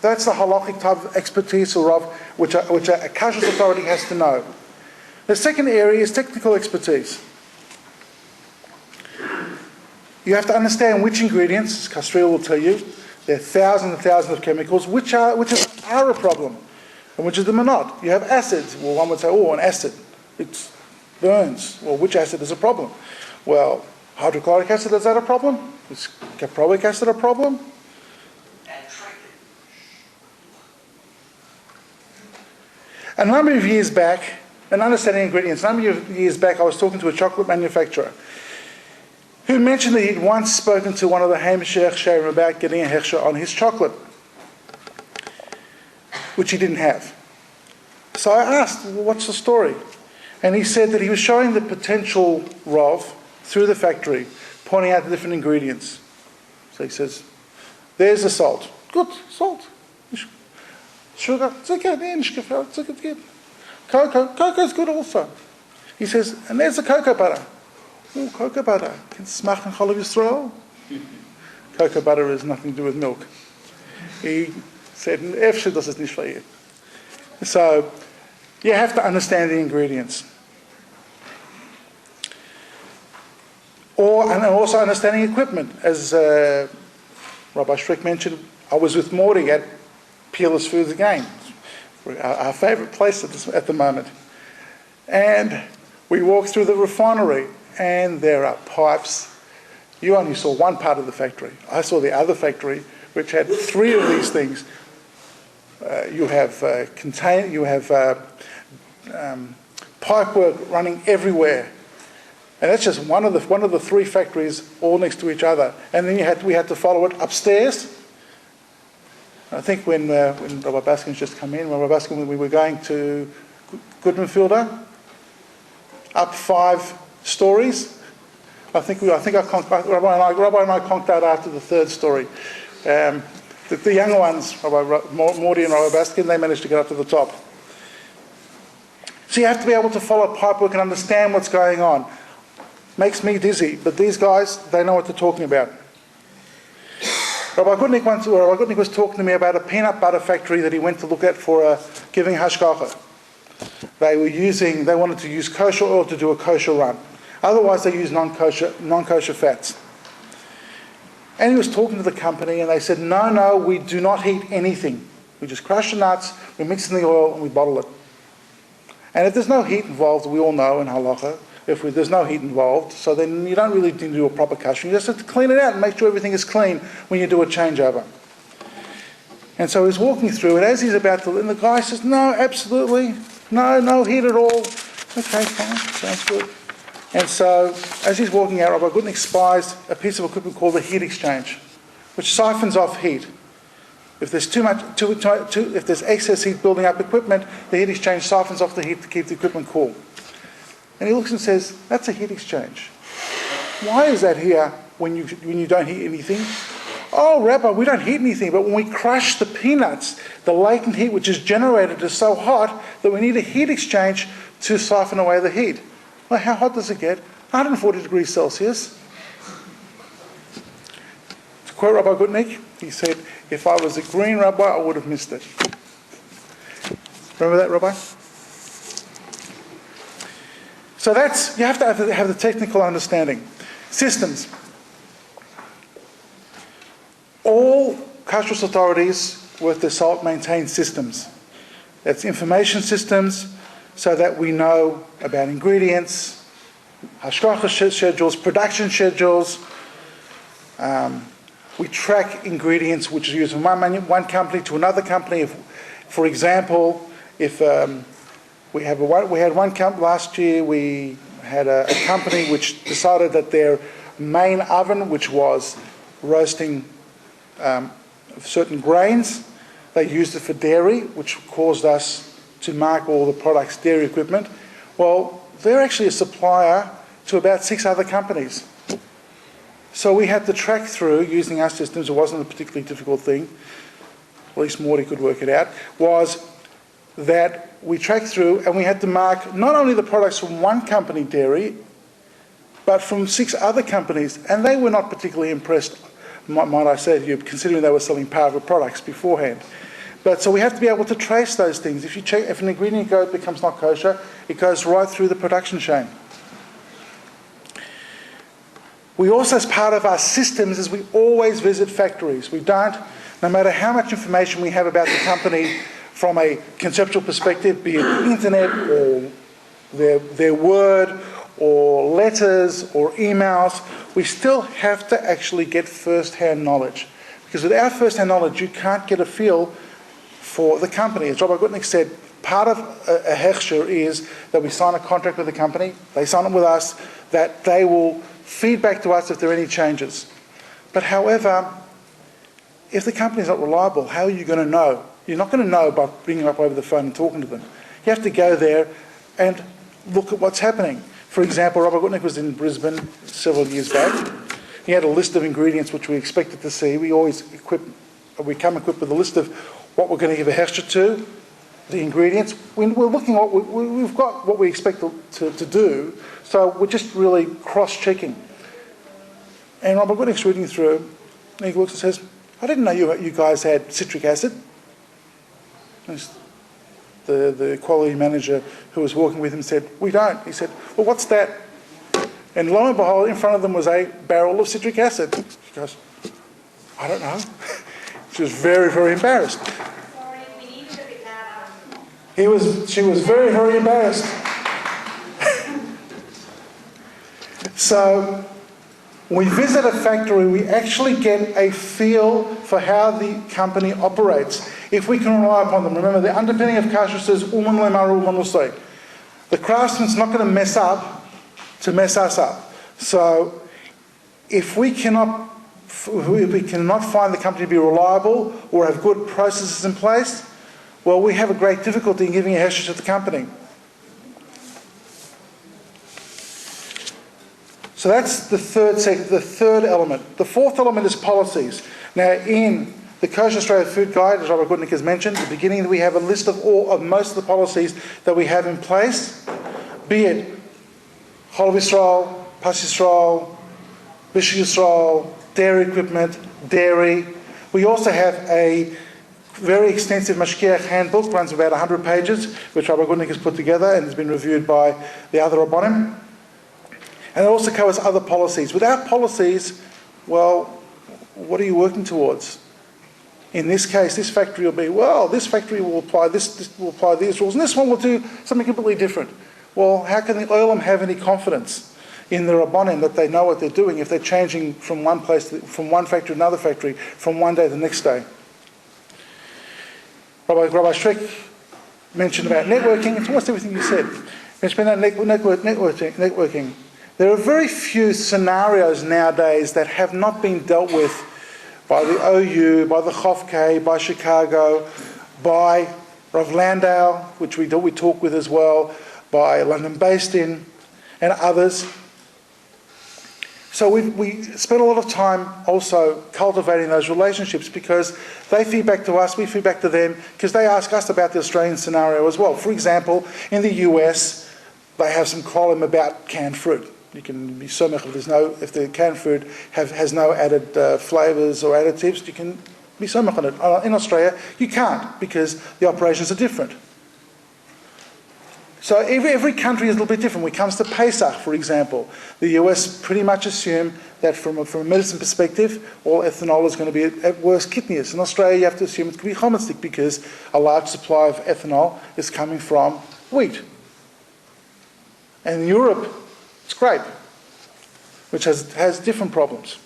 S3: that's the halachic type of expertise or of which a kashrus authority has to know. The second area is technical expertise. You have to understand which ingredients, as Castriel will tell you, there are thousands and thousands of chemicals, which are a problem, and which of them are not. You have acids. Well, one would say, an acid, it burns. Well, which acid is a problem? Well, hydrochloric acid, is that a problem? Is caproic acid a problem? A number of years back, and understanding ingredients, a number of years back I was talking to a chocolate manufacturer who mentioned that he'd once spoken to one of the Hamshech Sherim about getting a hechsher on his chocolate, which he didn't have. So I asked, well, what's the story? And he said that he was showing the potential Rav through the factory, pointing out the different ingredients. So he says, there's the salt. Good, salt. Sugar, it's okay, it's good. Cocoa's good also. He says, and there's the cocoa butter. Oh, cocoa butter. Can smachen chalav Yisrael? Cocoa butter has nothing to do with milk. He said, Efshe das ist nicht für ihr. So, you have to understand the ingredients. And also understanding equipment. As Rabbi Shrek mentioned, I was with Morty at Peerless Foods again, our favourite place at the moment. And we walked through the refinery, and there are pipes. You only saw one part of the factory. I saw the other factory, which had 3 of these things. You have pipe work running everywhere, and that's just one of the 3 factories all next to each other. And then we had to follow it upstairs. I think when Rabbi Baskin's just come in, we were going to Goodman Fielder, up 5 stories. Rabbi and I conked out after the third story. The younger ones, Morty and Rabbi Baskin, they managed to get up to the top. So you have to be able to follow pipework and understand what's going on. Makes me dizzy, but these guys, they know what they're talking about. Rabbi Gutnick was talking to me about a peanut butter factory that he went to look at for giving hashgacha. They wanted to use kosher oil to do a kosher run. Otherwise, they use non-kosher fats. And he was talking to the company, and they said, no, we do not heat anything. We just crush the nuts, we mix in the oil, and we bottle it. And if there's no heat involved, we all know in halacha, there's no heat involved, so then you don't really need to do a proper kashrut. You just have to clean it out and make sure everything is clean when you do a changeover. And so he's walking through, and as he's about to, and the guy says, no, absolutely, no heat at all. Okay, fine, sounds good. And so, as he's walking out, Rabbi Gutnick spies a piece of equipment called the heat exchange, which siphons off heat. If there's if there's excess heat building up equipment, the heat exchange siphons off the heat to keep the equipment cool. And he looks and says, that's a heat exchange. Why is that here when you don't heat anything? Oh, Rabbi, we don't heat anything, but when we crush the peanuts, the latent heat which is generated is so hot that we need a heat exchange to siphon away the heat. Well, how hot does it get? 140 degrees Celsius. To quote Rabbi Gutnick, he said, if I was a green rabbi, I would have missed it. Remember that, Rabbi? So you have to have the technical understanding. Systems. All kashrus authorities worth their salt maintain systems. That's information systems, so that we know about ingredients, hashgacha schedules, production schedules. We track ingredients which are used from one company to another company. For example, if we had one company last year, we had a company which decided that their main oven, which was roasting certain grains, they used it for dairy, which caused us to mark all the products dairy equipment. Well, they're actually a supplier to about 6 other companies. So we had to track through using our systems. It wasn't a particularly difficult thing. At least Morty could work it out. Was that we tracked through and we had to mark not only the products from one company dairy, but from 6 other companies, and they were not particularly impressed, might I say to you, considering they were selling powerful products beforehand. But so we have to be able to trace those things. If an ingredient becomes not kosher, it goes right through the production chain. We also, as part of our systems, is we always visit factories. We don't, no matter how much information we have about the company from a conceptual perspective, be it the internet or their word or letters or emails, we still have to actually get first-hand knowledge. Because without first-hand knowledge, you can't get a feel for the company. As Rabbi Gutnick said, part of a hechsher is that we sign a contract with the company, they sign it with us, that they will feedback to us if there are any changes. But however, if the company's not reliable, how are you going to know? You're not going to know by bringing them up over the phone and talking to them. You have to go there and look at what's happening. For example, Rabbi Gutnick was in Brisbane several years back. He had a list of ingredients which we expected to see. We come equipped with a list of what we're going to give a hechsher to, the ingredients. We're looking at we've got what we expect to do, so we're just really cross-checking. And Rabbi Gutnick's reading through, and he looks and says, I didn't know you guys had citric acid. And the quality manager who was working with him said, we don't. He said, well, what's that? And lo and behold, in front of them was a barrel of citric acid. She goes, I don't know. She was very, very embarrassed.
S4: Sorry, we need it a bit louder.
S3: She was very, very embarrassed. So, when we visit a factory, we actually get a feel for how the company operates. If we can rely upon them. Remember, the underpinning of kashrus is uman lemaru uman. The craftsman's not going to mess up to mess us up. So, if we cannot find the company to be reliable or have good processes in place, well, we have a great difficulty in giving a hechsher to the company. So that's the third element. The fourth element is policies. Now, in the Kosher Australia Food Guide, as Robert Goodnick has mentioned, at the beginning we have a list of most of the policies that we have in place, be it Chol Yisrael, Pas Yisrael, Bishul Yisrael, dairy equipment, dairy. We also have a very extensive Mashkiach handbook, runs about 100 pages, which Rabbi Goodnick has put together and has been reviewed by the other Rabbonim. And it also covers other policies. Without policies, well, what are you working towards? In this case, this factory will be, well, this factory will apply this will apply these rules, and this one will do something completely different. Well, how can the Olam have any confidence in the Rabbonim that they know what they're doing if they're changing from one place, from one factory to another factory, from one day to the next day? Rabbi Schreck mentioned about networking. It's almost everything you said. Mentioned about networking. There are very few scenarios nowadays that have not been dealt with by the OU, by the Chofke, by Chicago, by Rav Landau, which we talk with as well, by London Based-In, and others. So we spend a lot of time also cultivating those relationships because they feed back to us, we feed back to them, because they ask us about the Australian scenario as well. For example, in the US, they have some column about canned fruit. You can be so much if the canned fruit has no added flavours or additives, you can be so much on it. In Australia, you can't because the operations are different. So every country is a little bit different. When it comes to Pesach, for example, the US pretty much assume that from a medicine perspective, all ethanol is going to be at worst kitnius. In Australia, you have to assume it's going to be chometic because a large supply of ethanol is coming from wheat. And in Europe, it's grape, which has different problems.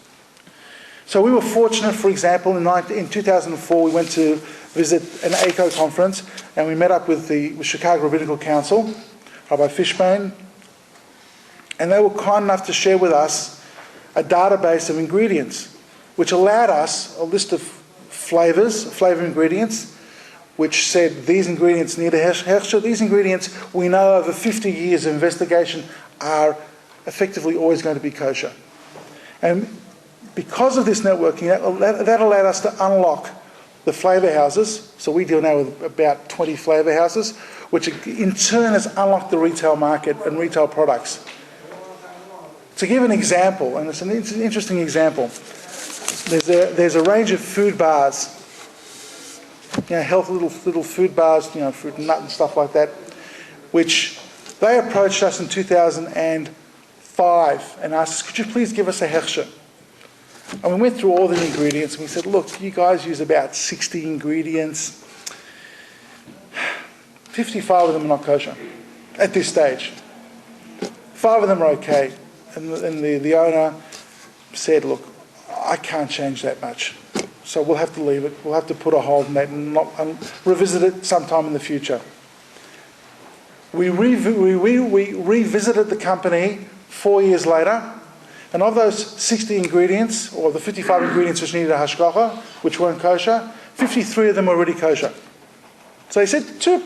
S3: So we were fortunate, for example, in 2004, we went to visit an ACO conference, and we met up with the Chicago Rabbinical Council, Rabbi Fishbane, and they were kind enough to share with us a database of ingredients, which allowed us a list of flavor ingredients, which said these ingredients need a hechsher. These ingredients, we know over 50 years of investigation, are effectively always going to be kosher. And because of this networking, that allowed us to unlock the flavour houses. So we deal now with about 20 flavour houses, which in turn has unlocked the retail market and retail products. To give an example, and it's an interesting example, there's a range of food bars, healthy little food bars, fruit and nut and stuff like that, which they approached us in 2005 and asked us, could you please give us a hechsher? And we went through all the ingredients and we said, look, you guys use about 60 ingredients. 55 of them are not kosher at this stage. 5 of them are okay. And the owner said, look, I can't change that much. So we'll have to leave it. We'll have to put a hold on that and revisit it sometime in the future. We revisited the company 4 years later, and of those 60 ingredients, or the 55 ingredients which needed a hashgacha, which weren't kosher, 53 of them were already kosher. So he said, two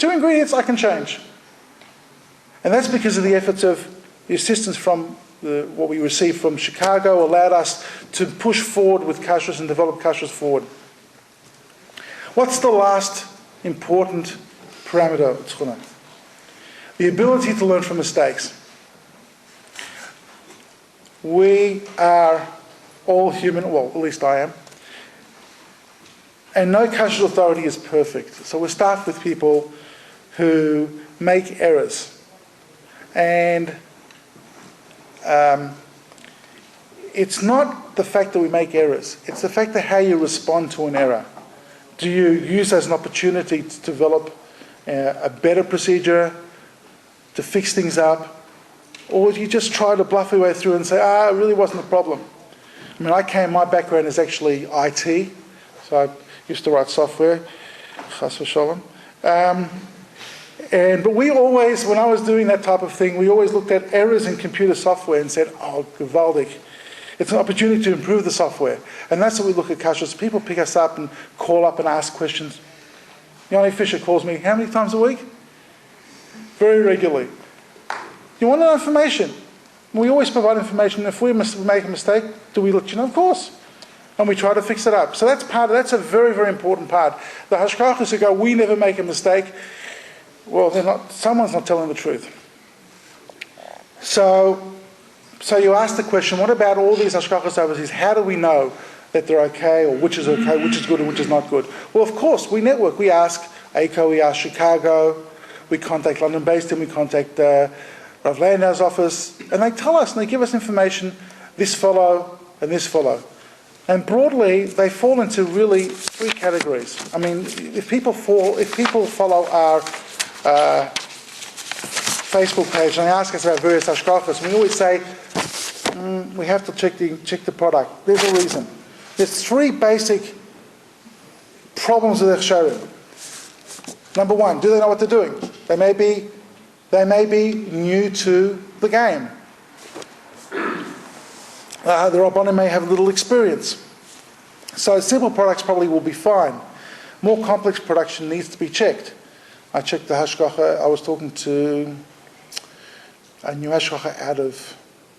S3: ingredients I can change. And that's because of the efforts of the assistance from what we received from Chicago allowed us to push forward with kashrus and develop kashrus forward. What's the last important parameter, Tzchuna? The ability to learn from mistakes. We are all human, well, at least I am. And no kashrus authority is perfect. So we're staffed with people who make errors. And it's not the fact that we make errors. It's the fact that how you respond to an error. Do you use as an opportunity to develop a better procedure, to fix things up? Or do you just try to bluff your way through and say, it really wasn't a problem? I mean, my background is actually IT, so I used to write software, chas v'sholom. But we always, when I was doing that type of thing, we always looked at errors in computer software and said, gewaldig. It's an opportunity to improve the software. And that's what we look at kashrus. People pick us up and call up and ask questions. Yanni Fisher calls me how many times a week? Very regularly. You want to know information? We always provide information. If we make a mistake, do we let you know? Of course. And we try to fix it up. So that's a very, very important part. The hashkachas who go, we never make a mistake, well, someone's not telling the truth. So you ask the question, what about all these hashkachas overseas? How do we know that they're okay, or which is okay, which is good, and which is not good? Well, of course, we network. We ask ACO, we ask Chicago, we contact London-based, and we contact Rav Landau's office, and they tell us, and they give us information, this follow, and this follow. And broadly, they fall into really three categories. I mean, if people follow our Facebook page and they ask us about various hashkachas, we always say, we have to check the product. There's a reason. There's three basic problems with hechsherim. Number one, do they know what they're doing? They may be new to the game. The Rabbanim may have little experience. So simple products probably will be fine. More complex production needs to be checked. I checked the hashgacha. I was talking to a new hashgacha out of,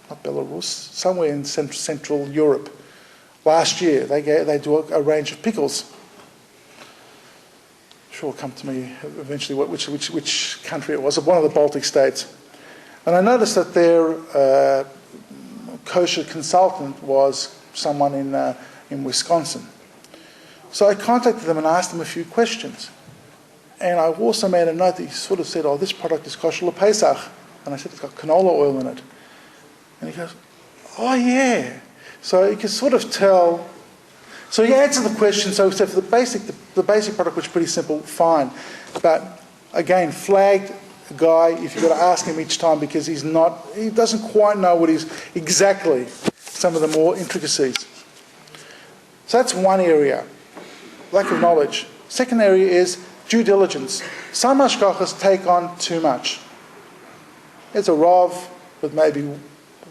S3: not Belarus, somewhere in Central Europe. Last year, they do a range of pickles. I'm sure it'll come to me eventually which country it was, one of the Baltic states. And I noticed that their kosher consultant was someone in Wisconsin. So I contacted them and asked them a few questions. And I also made a note that he sort of said, oh, this product is kosher l'Pesach. And I said, it's got canola oil in it. And he goes, oh yeah. So you can sort of tell. So he answered the question. So for the basic product, which is pretty simple, fine. But again, flagged guy, if you've got to ask him each time, because he doesn't quite know what is exactly some of the more intricacies. So that's one area, lack of knowledge. Second area is due diligence. Some hashgachas take on too much. There's a Rav with maybe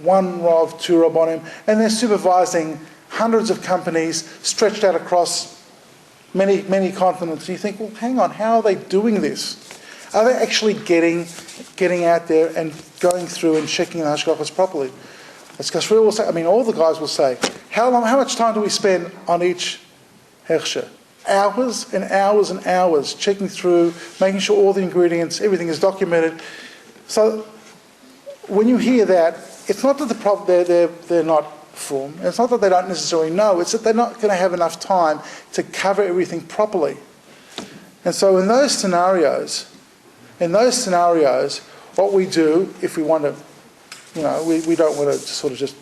S3: one Rav, two Rabbanim, and they're supervising hundreds of companies stretched out across many, many continents. And you think, well, hang on, how are they doing this? Are they actually getting out there and going through and checking the hashgachas properly? As Kashri will say, all the guys will say, how much time do we spend on each hechsher? Hours and hours and hours checking through, making sure all the ingredients, everything is documented. So when you hear that, it's not that they're not from, it's not that they don't necessarily know, it's that they're not going to have enough time to cover everything properly. And so in those scenarios, what we do, if we want to, we don't want to sort of just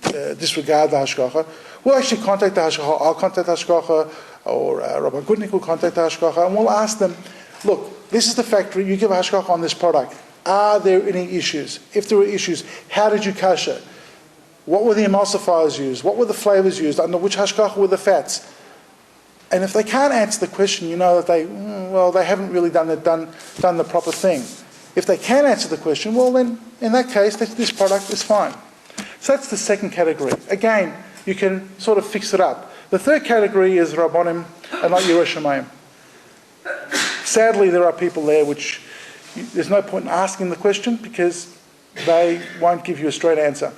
S3: disregard the hashgacha, we'll actually contact the hashgacha. I'll contact the hashgacha, or Rabbi Gutnik will contact the hashgacha, and we'll ask them, look, this is the factory, you give a hashgacha on this product. Are there any issues? If there were issues, how did you kasher? What were the emulsifiers used? What were the flavors used? Under which hashgacha were the fats? And if they can't answer the question, you know that they haven't really done the proper thing. If they can answer the question, well then, in that case, this product is fine. So that's the second category. Again, you can sort of fix it up. The third category is Rabbanim and not Yerushalayim. Sadly, there are people there which there's no point in asking the question because they won't give you a straight answer.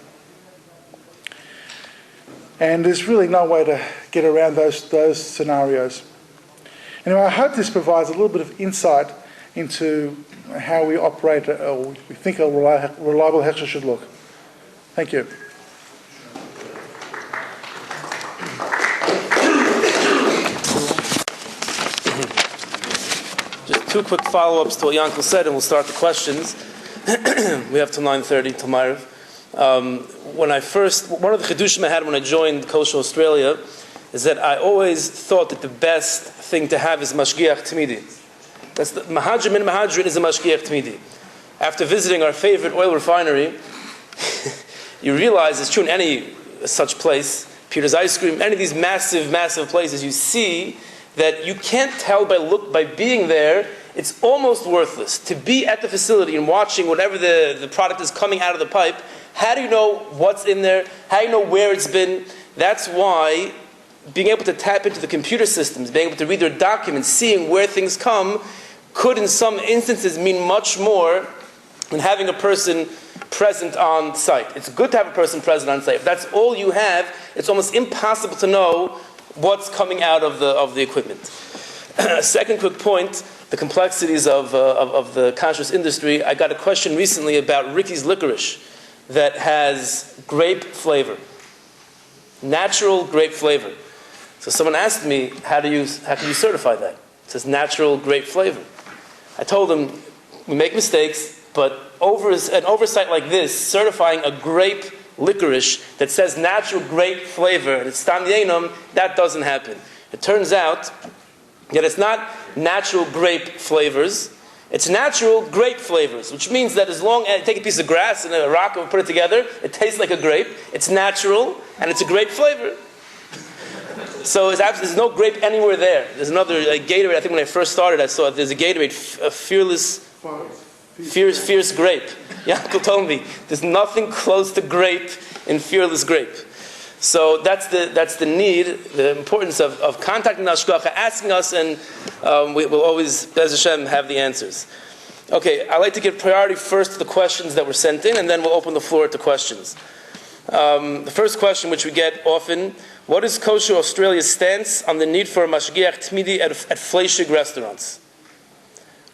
S3: And there's really no way to get around those scenarios. Anyway, I hope this provides a little bit of insight into how we operate, or we think a reliable hechsher should look. Thank you.
S1: Just two quick follow-ups to what Yankel said, and we'll start the questions. We have till 9:30, till Ma'ariv. One of the chidushim I had when I joined Kosher Australia is that I always thought that the best thing to have is mashgiach tmidi. That's the mahadrim min mahadrin is a mashgiach tmidi. After visiting our favorite oil refinery, you realize it's true in any such place, Peter's Ice Cream, any of these massive, massive places, you see that you can't tell by being there. It's almost worthless to be at the facility and watching whatever the product is coming out of the pipe. How do you know what's in there? How do you know where it's been? That's why being able to tap into the computer systems, being able to read their documents, seeing where things come, could in some instances mean much more than having a person present on site. It's good to have a person present on site. If that's all you have, it's almost impossible to know what's coming out of the equipment. Second quick point, the complexities of the kashrus industry. I got a question recently about Ricky's licorice that has grape flavor, natural grape flavor. So someone asked me, how can you certify that? It says natural grape flavor. I told him, we make mistakes, but an oversight like this, certifying a grape licorice that says natural grape flavor, and it's stam yenum, that doesn't happen. It turns out that it's not natural grape flavors, it's natural grape flavors, which means that as long as you take a piece of grass and a rock and put it together, it tastes like a grape, it's natural, and it's a grape flavor. So there's no grape anywhere there. There's another Gatorade. I think when I first started, I saw there's a Gatorade, fierce grape. Yankel told me there's nothing close to grape in fearless grape. So that's the need, the importance of contacting the Hashgacha, asking us, and we will always, Bez Hashem, have the answers. Okay, I'd like to give priority first to the questions that were sent in, and then we'll open the floor to questions. The first question, which we get often: what is Kosher Australia's stance on the need for a mashgiach tmidi at fleischig restaurants?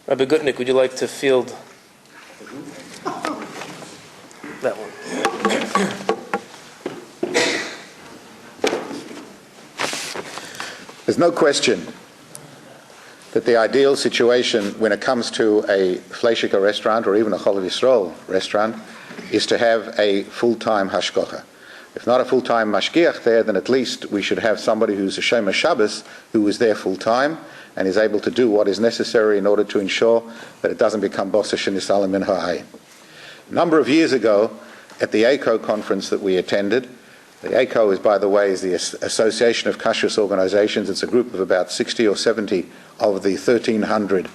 S1: Rabbi Gutnick, would you like to field that one?
S2: There's no question that the ideal situation when it comes to a fleishika restaurant or even a Kollel Yisrael restaurant is to have a full-time hashgacha. If not a full-time mashgiach there, then at least we should have somebody who's a Shomer Shabbos who is there full-time and is able to do what is necessary in order to ensure that it doesn't become bosa shenisala min ha'ayin. A number of years ago, at the ACO conference that we attended, the ACO is, by the way, is the Association of Kashrus Organizations. It's a group of about 60 or 70 of the 1,300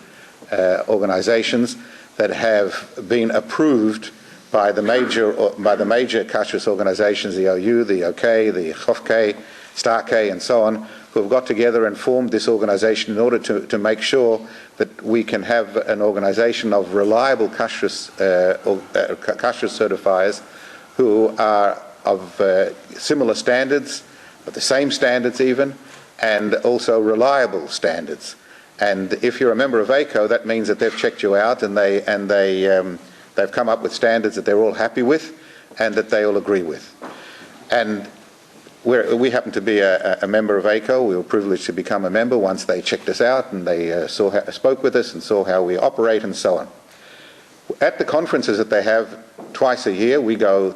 S2: organizations that have been approved by the major kashrus organizations, the OU, the OK, the Chofk, Stark, and so on, who have got together and formed this organization in order to make sure that we can have an organization of reliable kashrus certifiers who are of similar standards, of the same standards even, and also reliable standards. And if you're a member of ACO, that means that they've checked you out and they've come up with standards that they're all happy with and that they all agree with. And we happen to be a member of ACO. We were privileged to become a member once they checked us out and they spoke with us and saw how we operate and so on. At the conferences that they have twice a year, we go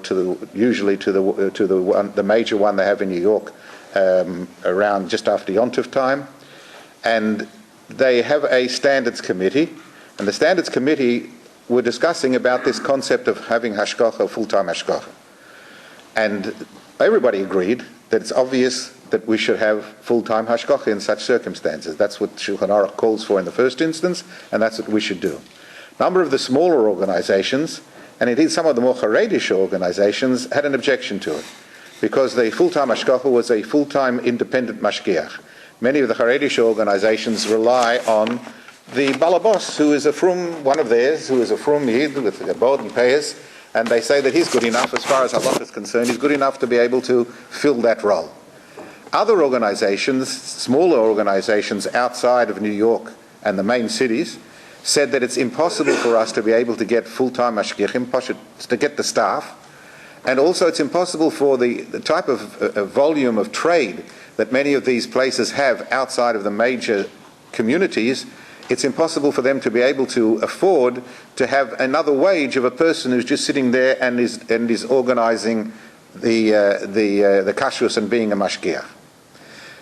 S2: usually to the major one they have in New York around just after Yom Tov time, and they have a standards committee, and the standards committee were discussing about this concept of having hashgacha, full-time hashgacha, and everybody agreed that it's obvious that we should have full-time hashgacha in such circumstances. That's what Shulchan Aruch calls for in the first instance, and that's what we should do. A number of the smaller organizations, and indeed some of the more Haredish organizations, had an objection to it, because the full-time hashgacha was a full-time independent mashgiach. Many of the Haredish organizations rely on the balabos, who is a frum, one of theirs, who is a frum yid with a bod and payas, and they say that he's good enough, as far as halach is concerned, he's good enough to be able to fill that role. Other organizations, smaller organizations outside of New York and the main cities, said that it's impossible for us to be able to get full-time mashgiachim, to get the staff, and also it's impossible for the type of volume of trade that many of these places have outside of the major communities. It's impossible for them to be able to afford to have another wage of a person who's just sitting there and is organizing the kashrus and being a mashgiach.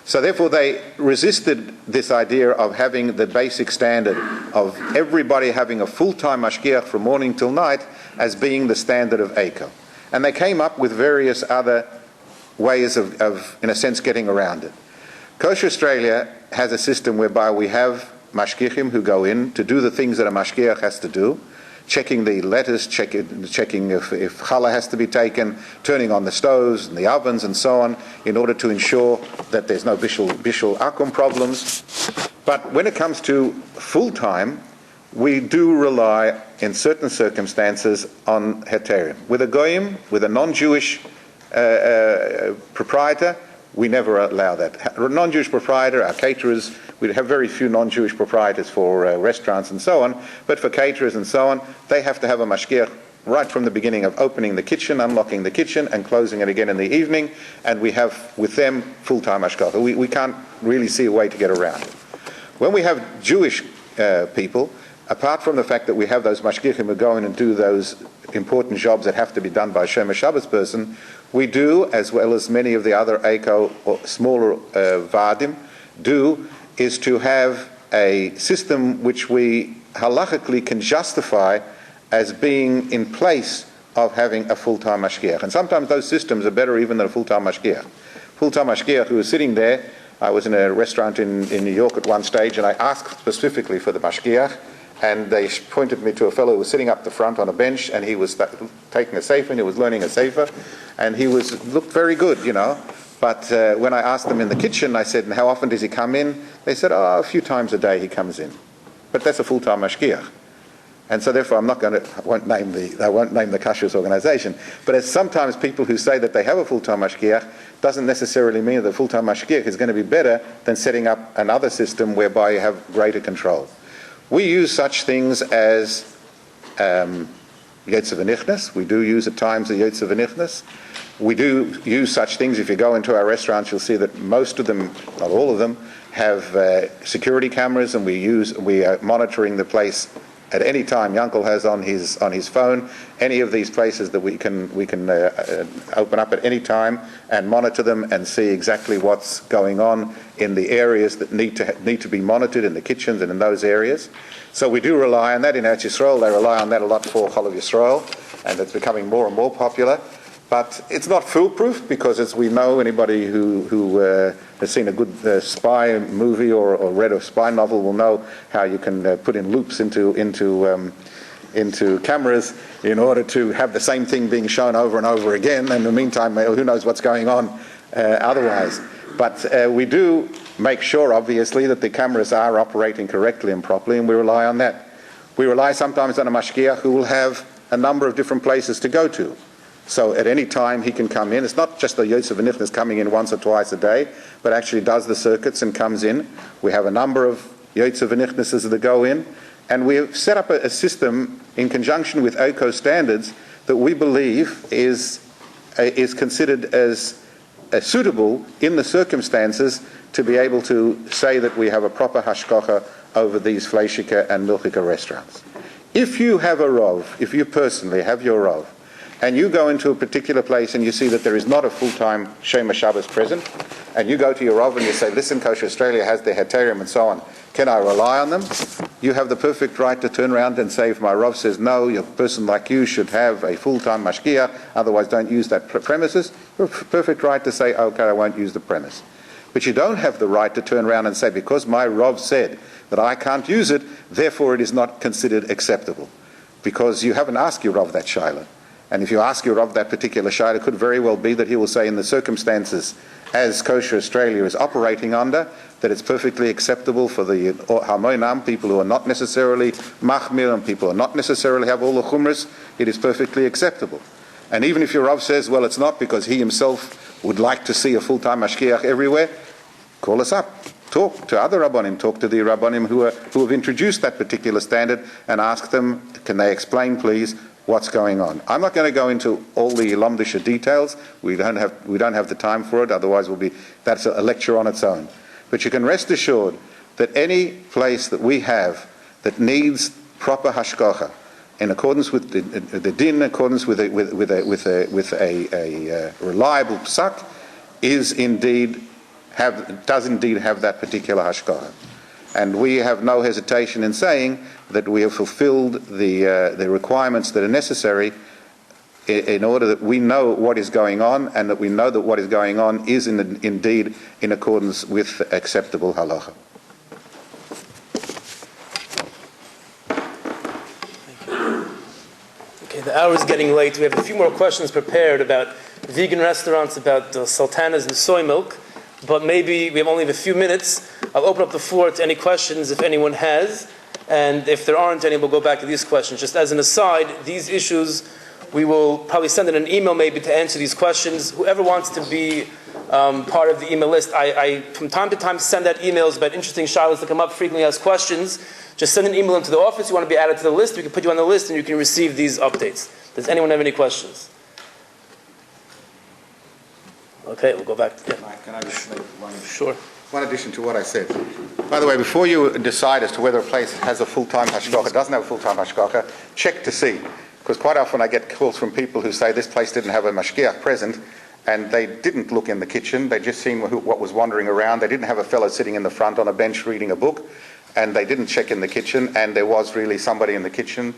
S2: So therefore they resisted this idea of having the basic standard of everybody having a full-time mashgiach from morning till night as being the standard of ACO. And they came up with various other ways of in a sense, getting around it. Kosher Australia has a system whereby we have mashgiachim who go in to do the things that a mashgiach has to do, checking the lettuce, checking if challah has to be taken, turning on the stoves and the ovens and so on, in order to ensure that there's no bishul akum problems. But when it comes to full-time, we do rely in certain circumstances, on heterium. With a goyim, with a non-Jewish proprietor, we never allow that. A non-Jewish proprietor, our caterers, we have very few non-Jewish proprietors for restaurants and so on, but for caterers and so on, they have to have a mashgiach right from the beginning of opening the kitchen, unlocking the kitchen, and closing it again in the evening, and we have with them full-time hashgacha. We can't really see a way to get around it. When we have Jewish people, apart from the fact that we have those mashgichim who go in and do those important jobs that have to be done by a Shomer Shabbos person, we do, as well as many of the other EICO or smaller vadim do, is to have a system which we halachically can justify as being in place of having a full-time mashgiach. And sometimes those systems are better even than a full-time mashgiach. Full-time mashgiach who was sitting there, I was in a restaurant in New York at one stage, and I asked specifically for the mashgiach, and they pointed me to a fellow who was sitting up the front on a bench, and he was taking a sefer, and he was learning a sefer, and he looked very good, you know. But when I asked them in the kitchen, I said, and how often does he come in? They said, oh, a few times a day he comes in. But that's a full-time mashgiach. And so therefore I won't name the kashrus organization. But as sometimes people who say that they have a full-time mashgiach doesn't necessarily mean that the full-time mashgiach is going to be better than setting up another system whereby you have greater control. We use such things as Yotze V'nichnas. We do use at times the Yotze V'nichnas. We do use such things. If you go into our restaurants, you'll see that most of them, not all of them, have security cameras, and we are monitoring the place at any time. Yankel has on his phone any of these places that we can open up at any time and monitor them and see exactly what's going on in the areas that need to be monitored, in the kitchens and in those areas. So we do rely on that. In Eretz Yisrael, they rely on that a lot for Kollel Yisrael, and it's becoming more and more popular. But it's not foolproof, because as we know, anybody who has seen a good spy movie or read a spy novel will know how you can put in loops into cameras in order to have the same thing being shown over and over again. And in the meantime, who knows what's going on otherwise. But we do make sure, obviously, that the cameras are operating correctly and properly, and we rely on that. We rely sometimes on a mashgiach who will have a number of different places to go to. So at any time he can come in. It's not just the Yotze V'nichnas coming in once or twice a day, but actually does the circuits and comes in. We have a number of Yotze V'nichnases that go in, and we have set up a system in conjunction with EICO standards that we believe is considered as suitable in the circumstances to be able to say that we have a proper hashgacha over these fleishika and milchika restaurants. If you have a rov, if you personally have your rov, and you go into a particular place and you see that there is not a full-time Shomer Shabbos present, and you go to your Rav and you say, listen, Kosher Australia has their heterium and so on, can I rely on them? You have the perfect right to turn around and say, if my Rav says no, a person like you should have a full-time mashgiach, otherwise don't use that premises, you have a perfect right to say, okay, I won't use the premise. But you don't have the right to turn around and say, because my Rav said that I can't use it, therefore it is not considered acceptable. Because you haven't asked your Rav that shaila. And if you ask your Rav that particular shaila, it could very well be that he will say in the circumstances as Kosher Australia is operating under, that it's perfectly acceptable for the Hamoinam, people who are not necessarily Machmir and people who are not necessarily have all the Chumras, it is perfectly acceptable. And even if your Rav says, well, it's not, because he himself would like to see a full-time mashgiach everywhere, call us up. Talk to other Rabbanim, talk to the Rabbanim who have introduced that particular standard and ask them, can they explain, please, what's going on. I'm not going to go into all the Lomdisha details. We don't have the time for it, otherwise that's a lecture on its own. But you can rest assured that any place that we have that needs proper hashgacha, in accordance with the din, in accordance with a reliable psak, does indeed have that particular hashgacha. And we have no hesitation in saying that we have fulfilled the requirements that are necessary in order that we know what is going on, and that we know that what is going on is indeed in accordance with acceptable halacha.
S1: Okay, the hour is getting late. We have a few more questions prepared about vegan restaurants, about sultanas and soy milk, but maybe we only have a few minutes. I'll open up the floor to any questions if anyone has. And if there aren't any, we'll go back to these questions. Just as an aside, these issues, we will probably send in an email maybe to answer these questions. Whoever wants to be part of the email list, I from time to time send out emails about interesting shilas that come up, frequently asked questions. Just send an email into the office. You want to be added to the list, we can put you on the list and you can receive these updates. Does anyone have any questions? Okay, we'll go back to
S2: Can I just make one?
S1: Sure.
S2: One addition to what I said. By the way, before you decide as to whether a place has a full-time hashgacha, doesn't have a full-time hashgacha, check to see. Because quite often I get calls from people who say this place didn't have a mashgiach present, and they didn't look in the kitchen, they just seen what was wandering around, they didn't have a fellow sitting in the front on a bench reading a book, and they didn't check in the kitchen, and there was really somebody in the kitchen.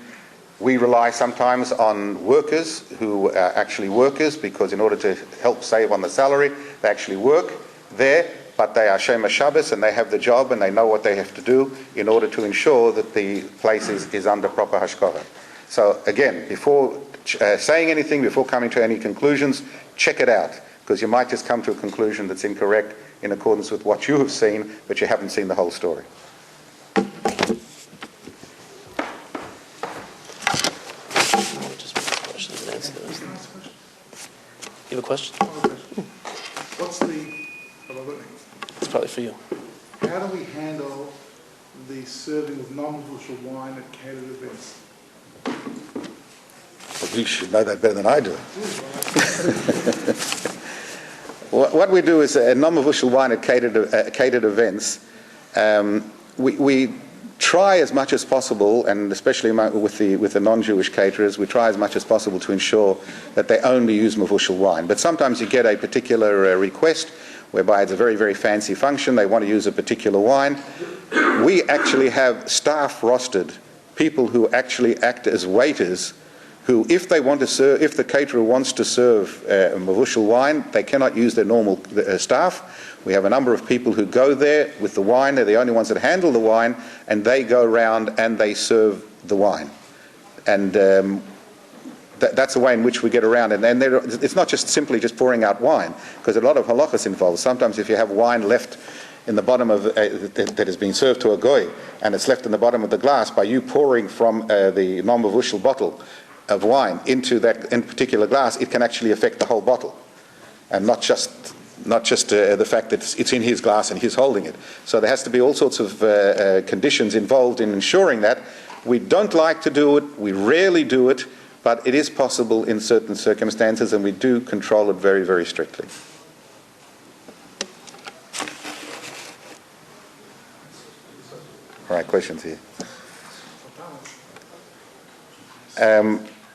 S2: We rely sometimes on workers who are actually workers, because in order to help save on the salary, they actually work there, but they are Shema Shabbos and they have the job and they know what they have to do in order to ensure that the place is under proper hashgacha. So again, before saying anything, before coming to any conclusions, check it out, because you might just come to a conclusion that's incorrect in accordance with what you have seen, but you haven't seen the whole story.
S1: You have a question?
S3: What's the...
S1: It's probably for you.
S3: How do we handle the serving of non-bushel wine at catered events?
S2: Well, you should know that better than I do. What we do is a non-bushel wine at catered events. We try as much as possible, and especially with the non-Jewish caterers, we try as much as possible to ensure that they only use mavushal wine. But sometimes you get a particular request whereby it's a very, very fancy function, they want to use a particular wine. We actually have staff rostered, people who actually act as waiters, who, if they want to serve, if the caterer wants to serve mavushal wine, they cannot use their normal staff. We have a number of people who go there with the wine. They're the only ones that handle the wine, and they go around and they serve the wine. And that's the way in which we get around. And it's not just simply just pouring out wine, because a lot of halachas involved. Sometimes if you have wine left in the bottom of that has been served to a goy, and it's left in the bottom of the glass, by you pouring from the non-mavushal bottle of wine into that in particular glass, it can actually affect the whole bottle, and not just the fact that it's in his glass and he's holding it. So there has to be all sorts of conditions involved in ensuring that. We don't like to do it, we rarely do it, but it is possible in certain circumstances, and we do control it very, very strictly. All right, questions here.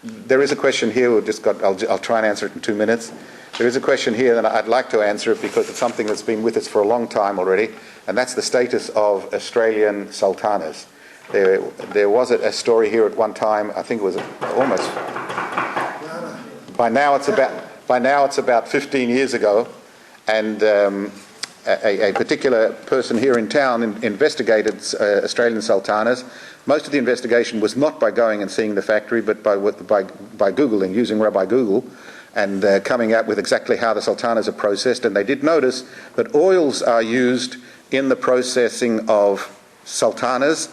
S2: There is a question here. I'll try and answer it in 2 minutes. There is a question here, and I'd like to answer it because it's something that's been with us for a long time already, and that's the status of Australian sultanas. There was a story here at one time. I think it was almost. By now it's about 15 years ago, and a particular person here in town investigated Australian sultanas. Most of the investigation was not by going and seeing the factory, but by Googling, using Rabbi Google, and coming out with exactly how the sultanas are processed. And they did notice that oils are used in the processing of sultanas,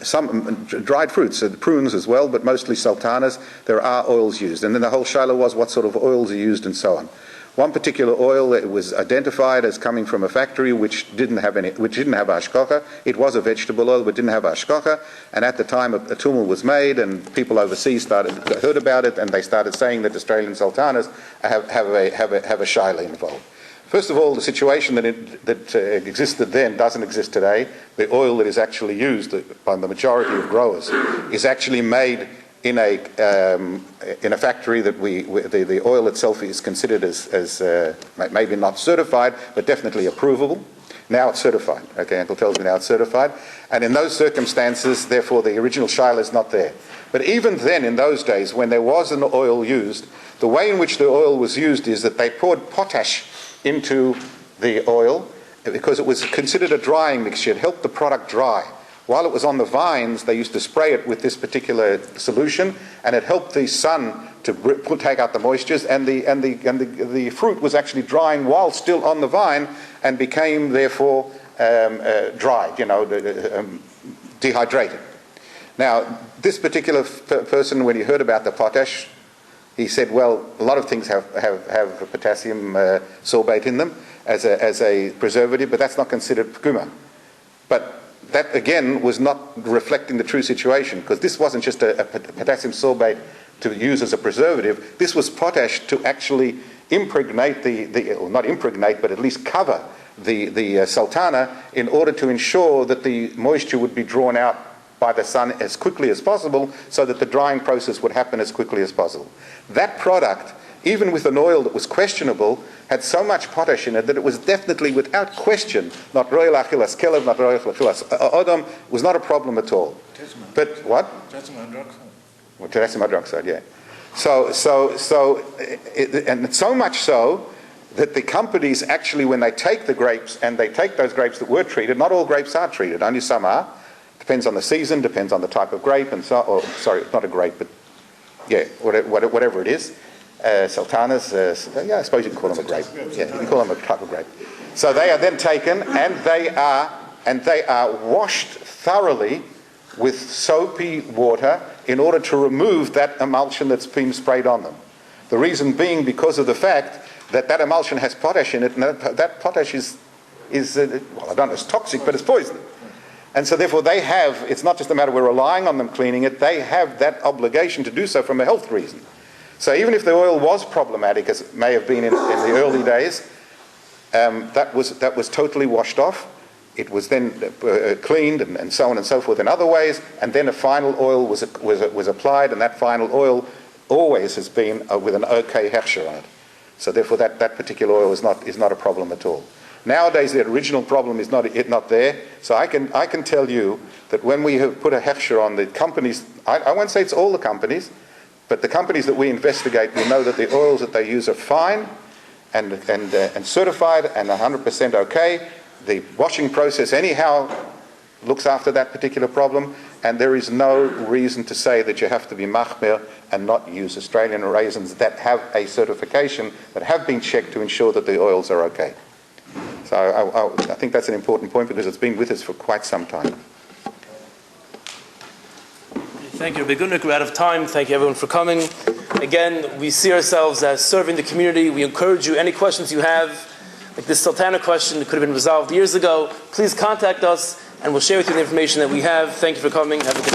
S2: some dried fruits, prunes as well, but mostly sultanas. There are oils used. And then the whole shaila was what sort of oils are used and so on. One particular oil that was identified as coming from a factory which didn't have hashgacha. It was a vegetable oil, but didn't have hashgacha. And at the time, a tumult was made, and people overseas heard about it, and they started saying that Australian sultanas have a shaila involved. First of all, the situation that existed then doesn't exist today. The oil that is actually used by the majority of growers is actually made in a factory that the oil itself is considered as maybe not certified, but definitely approvable. Now it's certified. Okay, Uncle tells me now it's certified. And in those circumstances, therefore, the original shaila is not there. But even then, in those days, when there was an oil used, the way in which the oil was used is that they poured potash into the oil because it was considered a drying mixture. It helped the product dry. While it was on the vines, they used to spray it with this particular solution, and it helped the sun to take out the moistures, and the fruit was actually drying while still on the vine, and became therefore dried, dehydrated. Now, this particular person, when he heard about the potash, he said, well, a lot of things have potassium sorbate in them as a preservative, but that's not considered pkuma. But that, again, was not reflecting the true situation, because this wasn't just a potassium sorbate to use as a preservative. This was potash to actually impregnate or not impregnate, but at least cover the sultana in order to ensure that the moisture would be drawn out by the sun as quickly as possible, so that the drying process would happen as quickly as possible. That product, even with an oil that was questionable, had so much potash in it that it was definitely, without question, not royal achilas kelev, not royal achilas odom, was not a problem at all. But what? Potassium hydroxide. Well, potassium hydroxide, yeah. And so much so that the companies actually, when they take the grapes, and they take those grapes that were treated, not all grapes are treated, only some are. Depends on the season, depends on the type of grape, and sorry, not a grape, but yeah, whatever it is. Sultanas, yeah, I suppose you can call them a grape. Yeah, you can call them a type of grape. So they are then taken, and they are washed thoroughly with soapy water in order to remove that emulsion that's been sprayed on them. The reason being because of the fact that that emulsion has potash in it, and that potash is well, I don't know, it's toxic, but it's poison. And so therefore they have, it's not just a matter of we're relying on them cleaning it, they have that obligation to do so from a health reason. So even if the oil was problematic, as it may have been in the early days, that was totally washed off. It was then cleaned and so on and so forth in other ways, and then a final oil was applied, and that final oil always has been with an okay hechsher on it. So therefore that particular oil is not a problem at all. Nowadays, the original problem is not there. So I can tell you that when we have put a hechsher on the companies, I won't say it's all the companies, but the companies that we investigate, we know that the oils that they use are fine and certified and 100% okay. The washing process anyhow looks after that particular problem, and there is no reason to say that you have to be machmir and not use Australian raisins that have a certification, that have been checked to ensure that the oils are okay. So I think that's an important point, because it's been with us for quite some time.
S1: Thank you, Rabbi Gutnick. We're out of time. Thank you, everyone, for coming. Again, we see ourselves as serving the community. We encourage you, any questions you have, like this Sultana question that could have been resolved years ago, please contact us, and we'll share with you the information that we have. Thank you for coming. Have a good day.